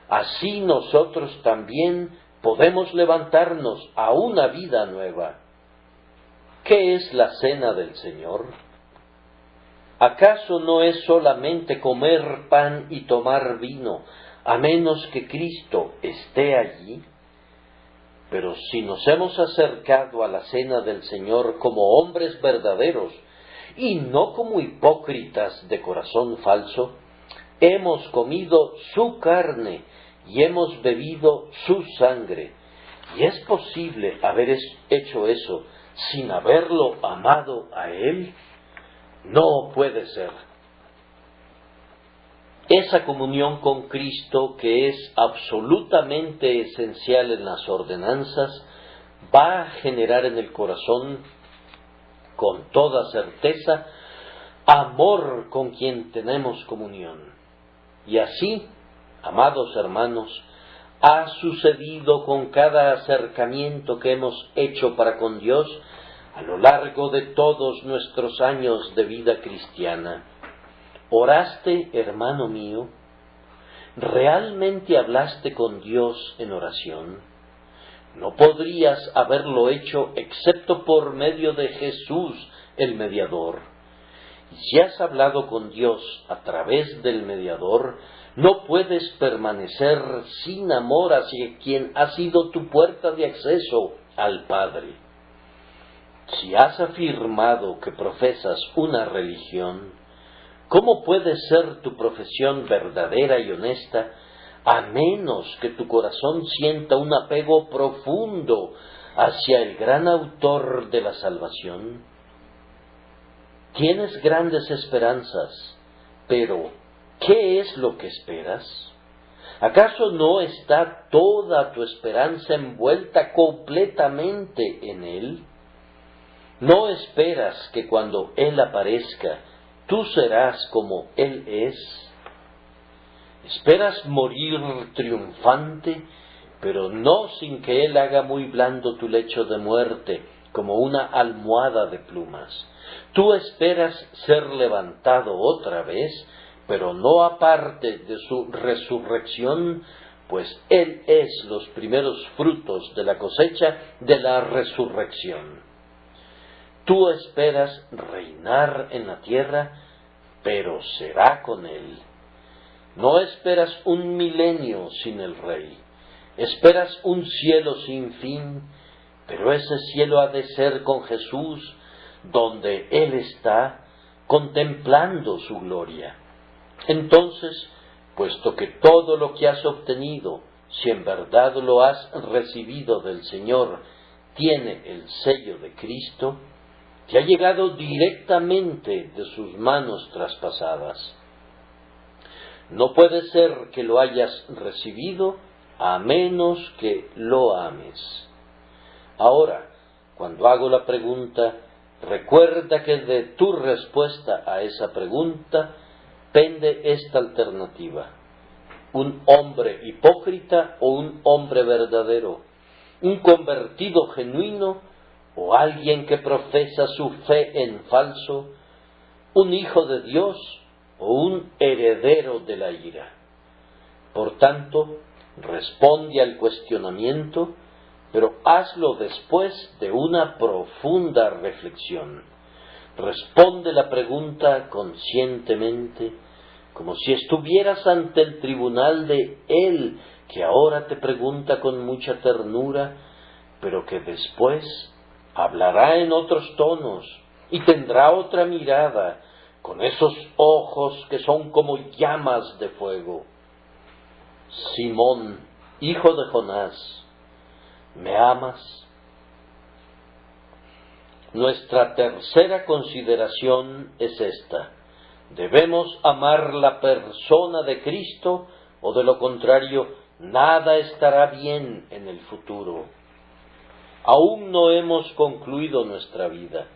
así nosotros también podemos levantarnos a una vida nueva. ¿Qué es la cena del Señor? ¿Acaso no es solamente comer pan y tomar vino, a menos que Cristo esté allí? Pero si nos hemos acercado a la cena del Señor como hombres verdaderos, y no como hipócritas de corazón falso, hemos comido su carne y hemos bebido su sangre. ¿Y es posible haber hecho eso sin haberlo amado a Él? No puede ser. Esa comunión con Cristo, que es absolutamente esencial en las ordenanzas, va a generar en el corazón, con toda certeza, amor con quien tenemos comunión. Y así, amados hermanos, ha sucedido con cada acercamiento que hemos hecho para con Dios a lo largo de todos nuestros años de vida cristiana. ¿Oraste, hermano mío? ¿Realmente hablaste con Dios en oración? No podrías haberlo hecho excepto por medio de Jesús, el mediador. Y si has hablado con Dios a través del mediador, no puedes permanecer sin amor hacia quien ha sido tu puerta de acceso al Padre. Si has afirmado que profesas una religión, ¿cómo puede ser tu profesión verdadera y honesta a menos que tu corazón sienta un apego profundo hacia el gran autor de la salvación? Tienes grandes esperanzas, pero ¿qué es lo que esperas? ¿Acaso no está toda tu esperanza envuelta completamente en Él? ¿No esperas que cuando Él aparezca, tú serás como Él es? ¿Esperas morir triunfante, pero no sin que Él haga muy blando tu lecho de muerte, como una almohada de plumas? Tú esperas ser levantado otra vez, pero no aparte de su resurrección, pues Él es los primeros frutos de la cosecha de la resurrección. Tú esperas reinar en la tierra, pero será con Él. No esperas un milenio sin el Rey. Esperas un cielo sin fin, pero ese cielo ha de ser con Jesús, donde Él está, contemplando su gloria. Entonces, puesto que todo lo que has obtenido, si en verdad lo has recibido del Señor, tiene el sello de Cristo, te ha llegado directamente de sus manos traspasadas. No puede ser que lo hayas recibido a menos que lo ames. Ahora, cuando hago la pregunta, recuerda que de tu respuesta a esa pregunta pende esta alternativa: un hombre hipócrita o un hombre verdadero, un convertido genuino o alguien que profesa su fe en falso, un hijo de Dios o un heredero de la ira. Por tanto, responde al cuestionamiento, pero hazlo después de una profunda reflexión. Responde la pregunta conscientemente, como si estuvieras ante el tribunal de Él, que ahora te pregunta con mucha ternura, pero que después hablará en otros tonos y tendrá otra mirada, con esos ojos que son como llamas de fuego. Simón, hijo de Jonás, ¿me amas? Nuestra tercera consideración es esta: ¿debemos amar la persona de Cristo o de lo contrario, nada estará bien en el futuro? Aún no hemos concluido nuestra vida.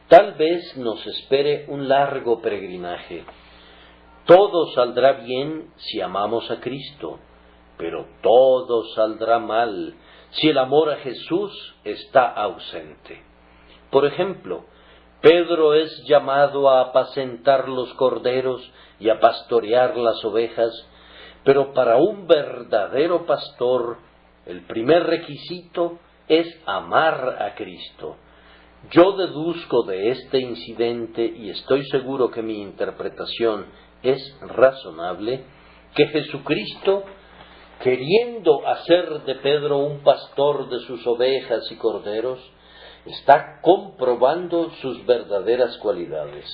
Tal vez nos espere un largo peregrinaje. Todo saldrá bien si amamos a Cristo, pero todo saldrá mal si el amor a Jesús está ausente. Por ejemplo, Pedro es llamado a apacentar los corderos y a pastorear las ovejas, pero para un verdadero pastor, el primer requisito es amar a Cristo. Yo deduzco de este incidente, y estoy seguro que mi interpretación es razonable, que Jesucristo, queriendo hacer de Pedro un pastor de sus ovejas y corderos, está comprobando sus verdaderas cualidades.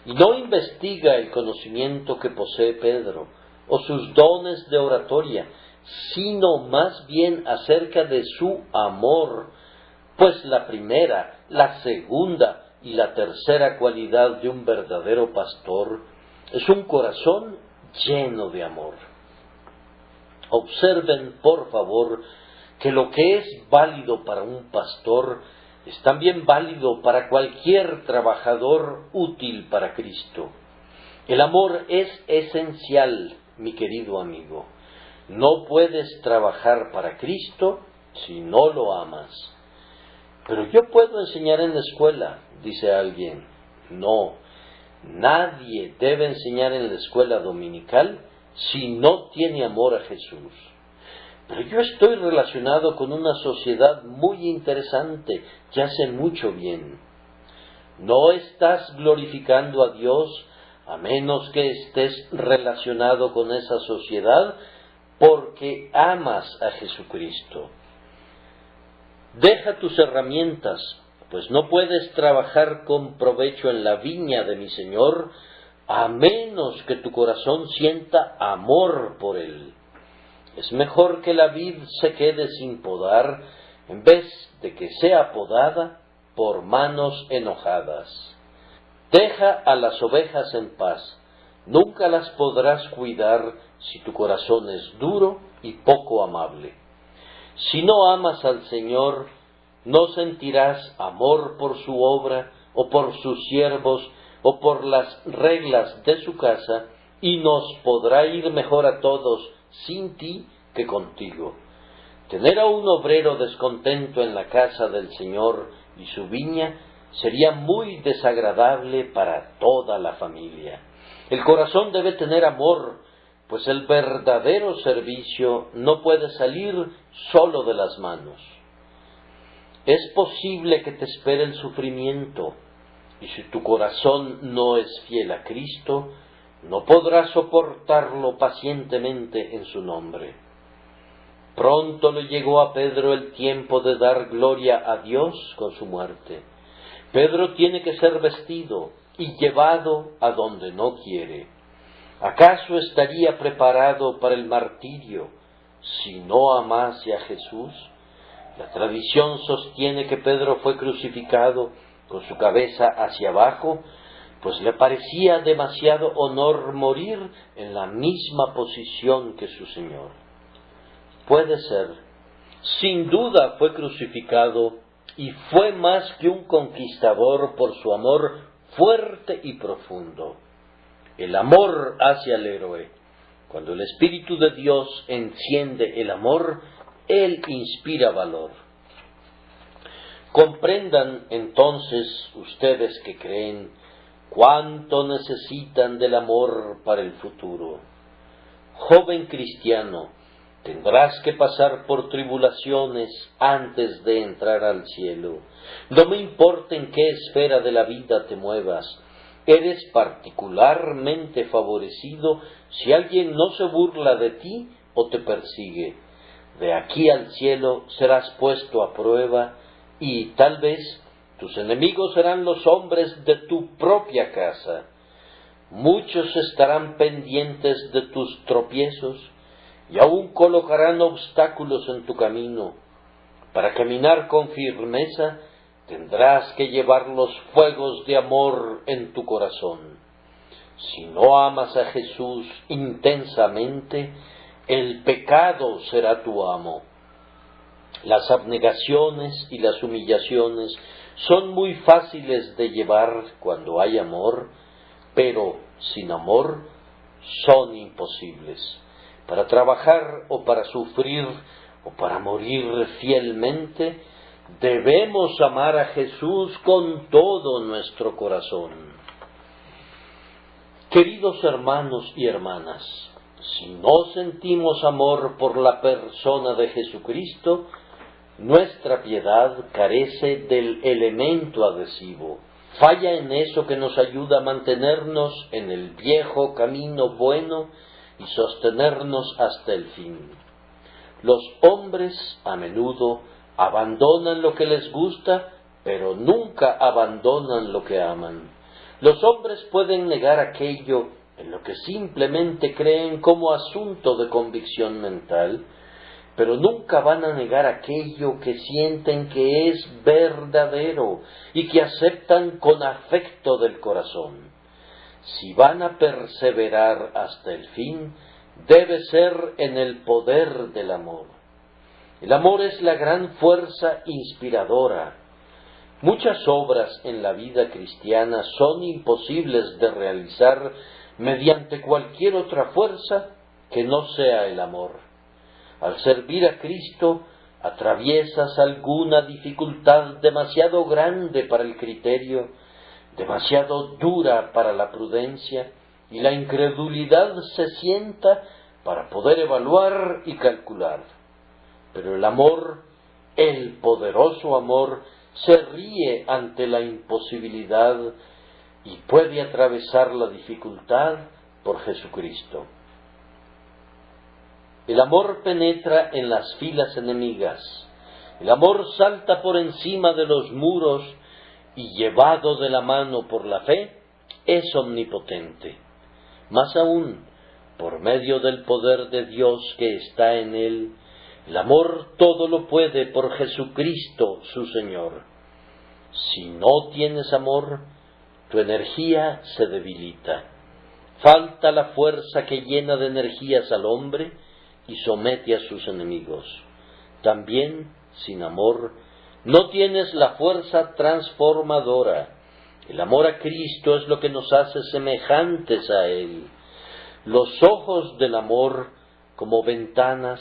Y no investiga el conocimiento que posee Pedro, o sus dones de oratoria, sino más bien acerca de su amor, pues la primera, la segunda y la tercera cualidad de un verdadero pastor es un corazón lleno de amor. Observen, por favor, que lo que es válido para un pastor es también válido para cualquier trabajador útil para Cristo. El amor es esencial, mi querido amigo. No puedes trabajar para Cristo si no lo amas. Pero yo puedo enseñar en la escuela, dice alguien. No, nadie debe enseñar en la escuela dominical si no tiene amor a Jesús. Pero yo estoy relacionado con una sociedad muy interesante que hace mucho bien. No estás glorificando a Dios a menos que estés relacionado con esa sociedad porque amas a Jesucristo. Deja tus herramientas pues no puedes trabajar con provecho en la viña de mi Señor, a menos que tu corazón sienta amor por Él. Es mejor que la vid se quede sin podar, en vez de que sea podada por manos enojadas. Deja a las ovejas en paz, nunca las podrás cuidar si tu corazón es duro y poco amable. Si no amas al Señor, no sentirás amor por su obra, o por sus siervos, o por las reglas de su casa, y nos podrá ir mejor a todos sin ti que contigo. Tener a un obrero descontento en la casa del Señor y su viña sería muy desagradable para toda la familia. El corazón debe tener amor, pues el verdadero servicio no puede salir solo de las manos. Es posible que te espere el sufrimiento, y si tu corazón no es fiel a Cristo, no podrás soportarlo pacientemente en su nombre. Pronto le llegó a Pedro el tiempo de dar gloria a Dios con su muerte. Pedro tiene que ser vestido y llevado a donde no quiere. ¿Acaso estaría preparado para el martirio si no amase a Jesús? La tradición sostiene que Pedro fue crucificado con su cabeza hacia abajo, pues le parecía demasiado honor morir en la misma posición que su Señor. Puede ser. Sin duda fue crucificado y fue más que un conquistador por su amor fuerte y profundo. El amor hacia el héroe. Cuando el Espíritu de Dios enciende el amor, Él inspira valor. Comprendan entonces ustedes que creen cuánto necesitan del amor para el futuro. Joven cristiano, tendrás que pasar por tribulaciones antes de entrar al cielo. No me importa en qué esfera de la vida te muevas, eres particularmente favorecido si alguien no se burla de ti o te persigue. De aquí al cielo serás puesto a prueba y tal vez tus enemigos serán los hombres de tu propia casa. Muchos estarán pendientes de tus tropiezos y aún colocarán obstáculos en tu camino. Para caminar con firmeza tendrás que llevar los fuegos de amor en tu corazón. Si no amas a Jesús intensamente, el pecado será tu amo. Las abnegaciones y las humillaciones son muy fáciles de llevar cuando hay amor, pero sin amor son imposibles. Para trabajar o para sufrir o para morir fielmente, debemos amar a Jesús con todo nuestro corazón. Queridos hermanos y hermanas, si no sentimos amor por la persona de Jesucristo, nuestra piedad carece del elemento adhesivo. Falla en eso que nos ayuda a mantenernos en el viejo camino bueno y sostenernos hasta el fin. Los hombres a menudo abandonan lo que les gusta, pero nunca abandonan lo que aman. Los hombres pueden negar aquello en lo que simplemente creen como asunto de convicción mental, pero nunca van a negar aquello que sienten que es verdadero y que aceptan con afecto del corazón. Si van a perseverar hasta el fin, debe ser en el poder del amor. El amor es la gran fuerza inspiradora. Muchas obras en la vida cristiana son imposibles de realizar mediante cualquier otra fuerza que no sea el amor. Al servir a Cristo, atraviesas alguna dificultad demasiado grande para el criterio, demasiado dura para la prudencia, y la incredulidad se sienta para poder evaluar y calcular. Pero el amor, el poderoso amor, se ríe ante la imposibilidad y puede atravesar la dificultad por Jesucristo. El amor penetra en las filas enemigas. El amor salta por encima de los muros y llevado de la mano por la fe, es omnipotente. Más aún, por medio del poder de Dios que está en él, el amor todo lo puede por Jesucristo su Señor. Si no tienes amor, tu energía se debilita. Falta la fuerza que llena de energías al hombre y somete a sus enemigos. También, sin amor, no tienes la fuerza transformadora. El amor a Cristo es lo que nos hace semejantes a Él. Los ojos del amor, como ventanas,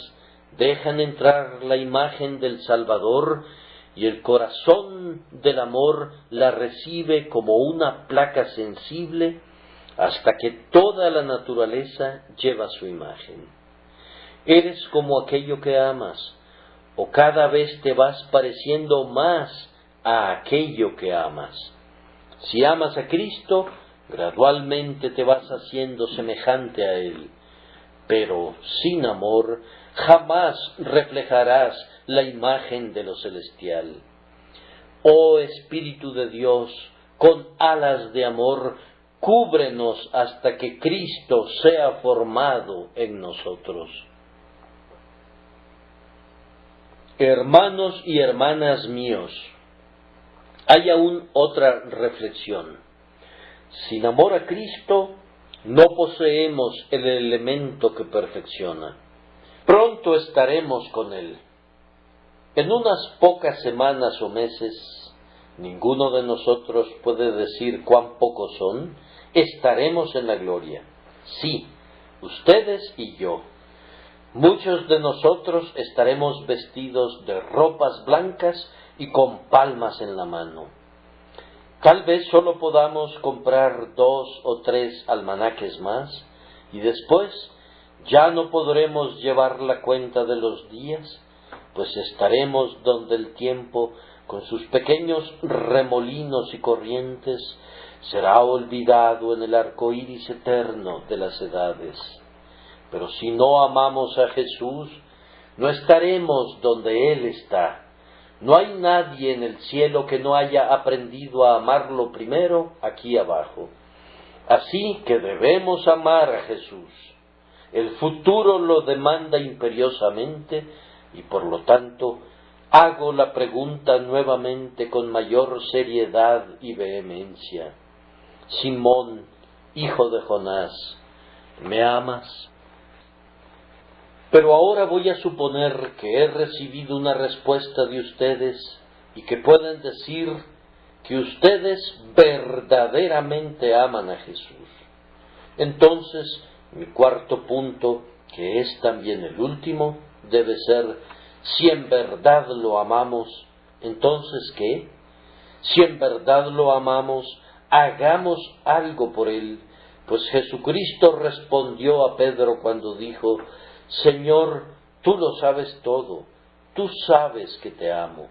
dejan entrar la imagen del Salvador, y el corazón del amor la recibe como una placa sensible hasta que toda la naturaleza lleva su imagen. Eres como aquello que amas, o cada vez te vas pareciendo más a aquello que amas. Si amas a Cristo, gradualmente te vas haciendo semejante a Él, pero sin amor jamás reflejarás la imagen de lo celestial. Oh Espíritu de Dios, con alas de amor, cúbrenos hasta que Cristo sea formado en nosotros. Hermanos y hermanas míos, hay aún otra reflexión. Sin amor a Cristo, no poseemos el elemento que perfecciona. Pronto estaremos con Él. En unas pocas semanas o meses, ninguno de nosotros puede decir cuán pocos son, estaremos en la gloria. Sí, ustedes y yo. Muchos de nosotros estaremos vestidos de ropas blancas y con palmas en la mano. Tal vez solo podamos comprar 2 o 3 almanaques más, y después ya no podremos llevar la cuenta de los días, pues estaremos donde el tiempo, con sus pequeños remolinos y corrientes, será olvidado en el arco iris eterno de las edades. Pero si no amamos a Jesús, no estaremos donde Él está. No hay nadie en el cielo que no haya aprendido a amarlo primero aquí abajo. Así que debemos amar a Jesús. El futuro lo demanda imperiosamente y por lo tanto hago la pregunta nuevamente con mayor seriedad y vehemencia. Simón, hijo de Jonás, ¿me amas? Pero ahora voy a suponer que he recibido una respuesta de ustedes y que pueden decir que ustedes verdaderamente aman a Jesús. Entonces, mi cuarto punto, que es también el último, debe ser: si en verdad lo amamos, ¿entonces qué? Si en verdad lo amamos, hagamos algo por Él, pues Jesucristo respondió a Pedro cuando dijo: Señor, tú lo sabes todo, tú sabes que te amo.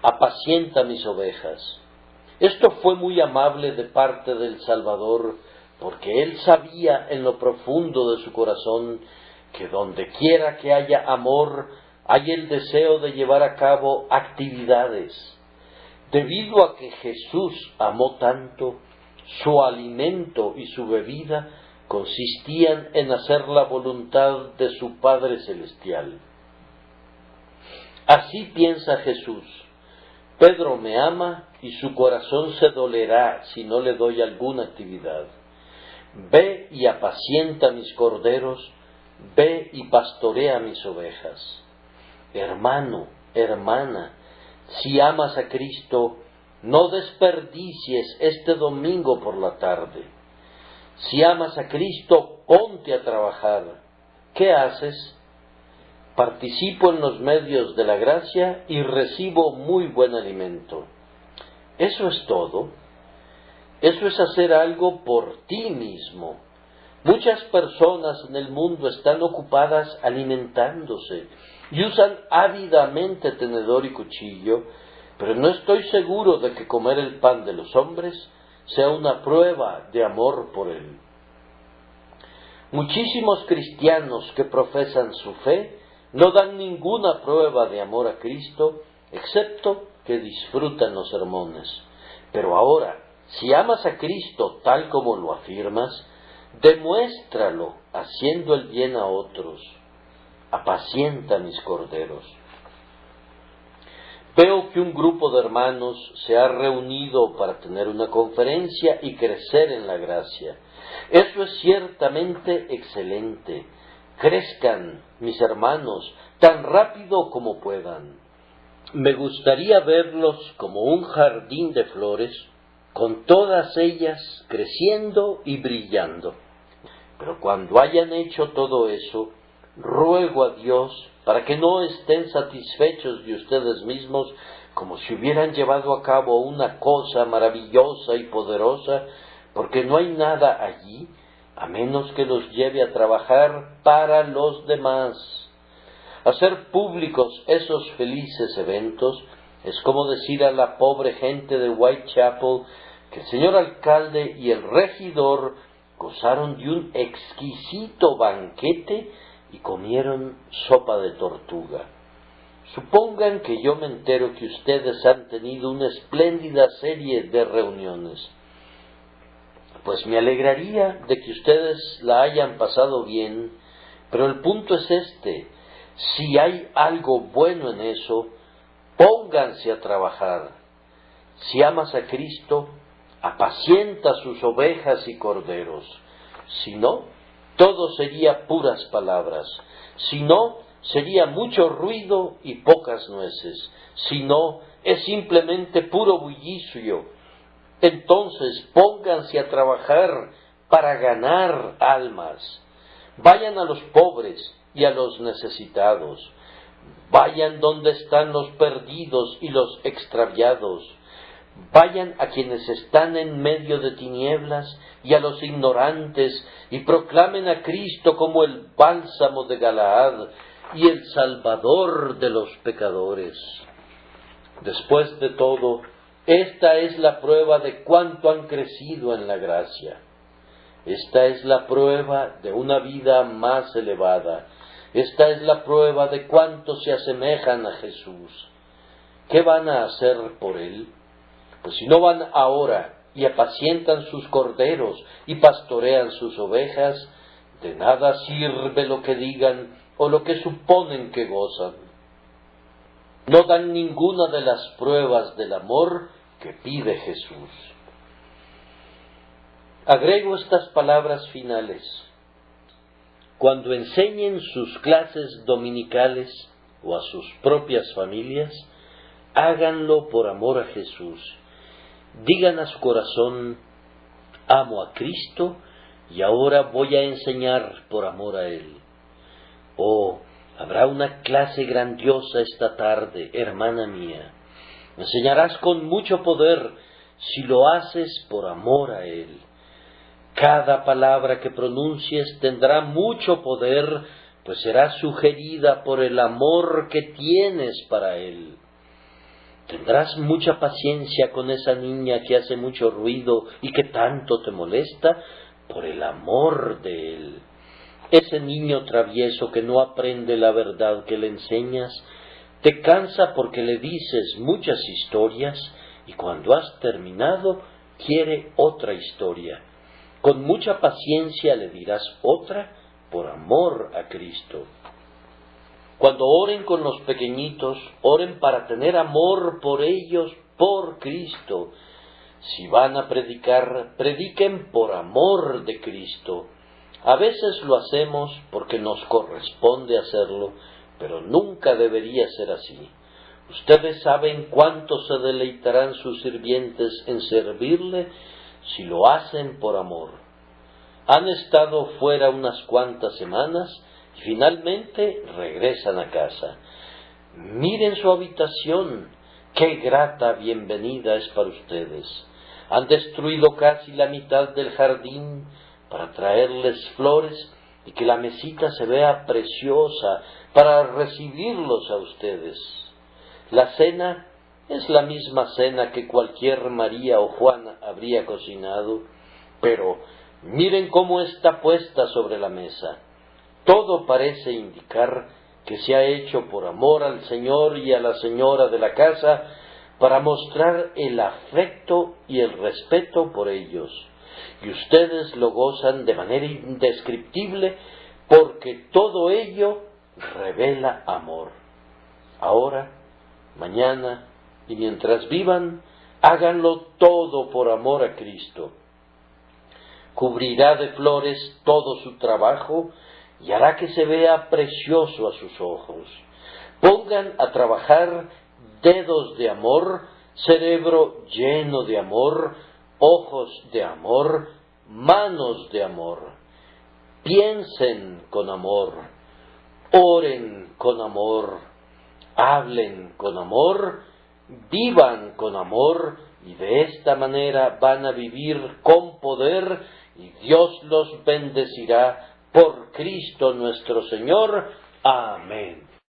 Apacienta mis ovejas. Esto fue muy amable de parte del Salvador, porque Él sabía en lo profundo de su corazón que donde quiera que haya amor, hay el deseo de llevar a cabo actividades. Debido a que Jesús amó tanto, su alimento y su bebida consistían en hacer la voluntad de su Padre Celestial. Así piensa Jesús: Pedro me ama y su corazón se dolerá si no le doy alguna actividad. Ve y apacienta mis corderos, ve y pastorea mis ovejas. Hermano, hermana, si amas a Cristo, no desperdicies este domingo por la tarde. Si amas a Cristo, ponte a trabajar. ¿Qué haces? Participo en los medios de la gracia y recibo muy buen alimento. ¿Eso es todo? Eso es hacer algo por ti mismo. Muchas personas en el mundo están ocupadas alimentándose y usan ávidamente tenedor y cuchillo, pero no estoy seguro de que comer el pan de los hombres sea una prueba de amor por Él. Muchísimos cristianos que profesan su fe no dan ninguna prueba de amor a Cristo, excepto que disfrutan los sermones. Pero ahora, si amas a Cristo tal como lo afirmas, demuéstralo haciendo el bien a otros. Apacienta mis corderos. Veo que un grupo de hermanos se ha reunido para tener una conferencia y crecer en la gracia. Eso es ciertamente excelente. Crezcan, mis hermanos, tan rápido como puedan. Me gustaría verlos como un jardín de flores, con todas ellas creciendo y brillando. Pero cuando hayan hecho todo eso, ruego a Dios para que no estén satisfechos de ustedes mismos como si hubieran llevado a cabo una cosa maravillosa y poderosa, porque no hay nada allí, a menos que los lleve a trabajar para los demás. Hacer públicos esos felices eventos es como decir a la pobre gente de Whitechapel que el señor alcalde y el regidor gozaron de un exquisito banquete y comieron sopa de tortuga. Supongan que yo me entero que ustedes han tenido una espléndida serie de reuniones. Pues me alegraría de que ustedes la hayan pasado bien, pero el punto es este: si hay algo bueno en eso, pónganse a trabajar. Si amas a Cristo, apacienta sus ovejas y corderos. Si no, todo sería puras palabras. Si no, sería mucho ruido y pocas nueces. Si no, es simplemente puro bullicio. Entonces pónganse a trabajar para ganar almas. Vayan a los pobres y a los necesitados. Vayan donde están los perdidos y los extraviados. Vayan a quienes están en medio de tinieblas y a los ignorantes, y proclamen a Cristo como el bálsamo de Galaad y el Salvador de los pecadores. Después de todo, esta es la prueba de cuánto han crecido en la gracia. Esta es la prueba de una vida más elevada. Esta es la prueba de cuánto se asemejan a Jesús. ¿Qué van a hacer por Él? Pues si no van ahora y apacientan sus corderos y pastorean sus ovejas, de nada sirve lo que digan o lo que suponen que gozan. No dan ninguna de las pruebas del amor que pide Jesús. Agrego estas palabras finales. Cuando enseñen sus clases dominicales o a sus propias familias, háganlo por amor a Jesús. Digan a su corazón: amo a Cristo y ahora voy a enseñar por amor a Él. Oh, habrá una clase grandiosa esta tarde, hermana mía. Enseñarás con mucho poder si lo haces por amor a Él. Cada palabra que pronuncies tendrá mucho poder, pues será sugerida por el amor que tienes para Él. Tendrás mucha paciencia con esa niña que hace mucho ruido y que tanto te molesta, por el amor de Él. Ese niño travieso que no aprende la verdad que le enseñas, te cansa porque le dices muchas historias y cuando has terminado quiere otra historia. Con mucha paciencia le dirás otra por amor a Cristo. Cuando oren con los pequeñitos, oren para tener amor por ellos, por Cristo. Si van a predicar, prediquen por amor de Cristo. A veces lo hacemos porque nos corresponde hacerlo, pero nunca debería ser así. Ustedes saben cuánto se deleitarán sus sirvientes en servirle si lo hacen por amor. Han estado fuera unas cuantas semanas y finalmente regresan a casa. Miren su habitación, qué grata bienvenida es para ustedes. Han destruido casi la mitad del jardín para traerles flores y que la mesita se vea preciosa para recibirlos a ustedes. La cena es la misma cena que cualquier María o Juana habría cocinado, pero miren cómo está puesta sobre la mesa. Todo parece indicar que se ha hecho por amor al señor y a la señora de la casa, para mostrar el afecto y el respeto por ellos. Y ustedes lo gozan de manera indescriptible porque todo ello revela amor. Ahora, mañana y mientras vivan, háganlo todo por amor a Cristo. Cubrirá de flores todo su trabajo y hará que se vea precioso a sus ojos. Pongan a trabajar dedos de amor, cerebro lleno de amor, ojos de amor, manos de amor. Piensen con amor, oren con amor, hablen con amor, vivan con amor, y de esta manera van a vivir con poder, y Dios los bendecirá por Cristo nuestro Señor. Amén.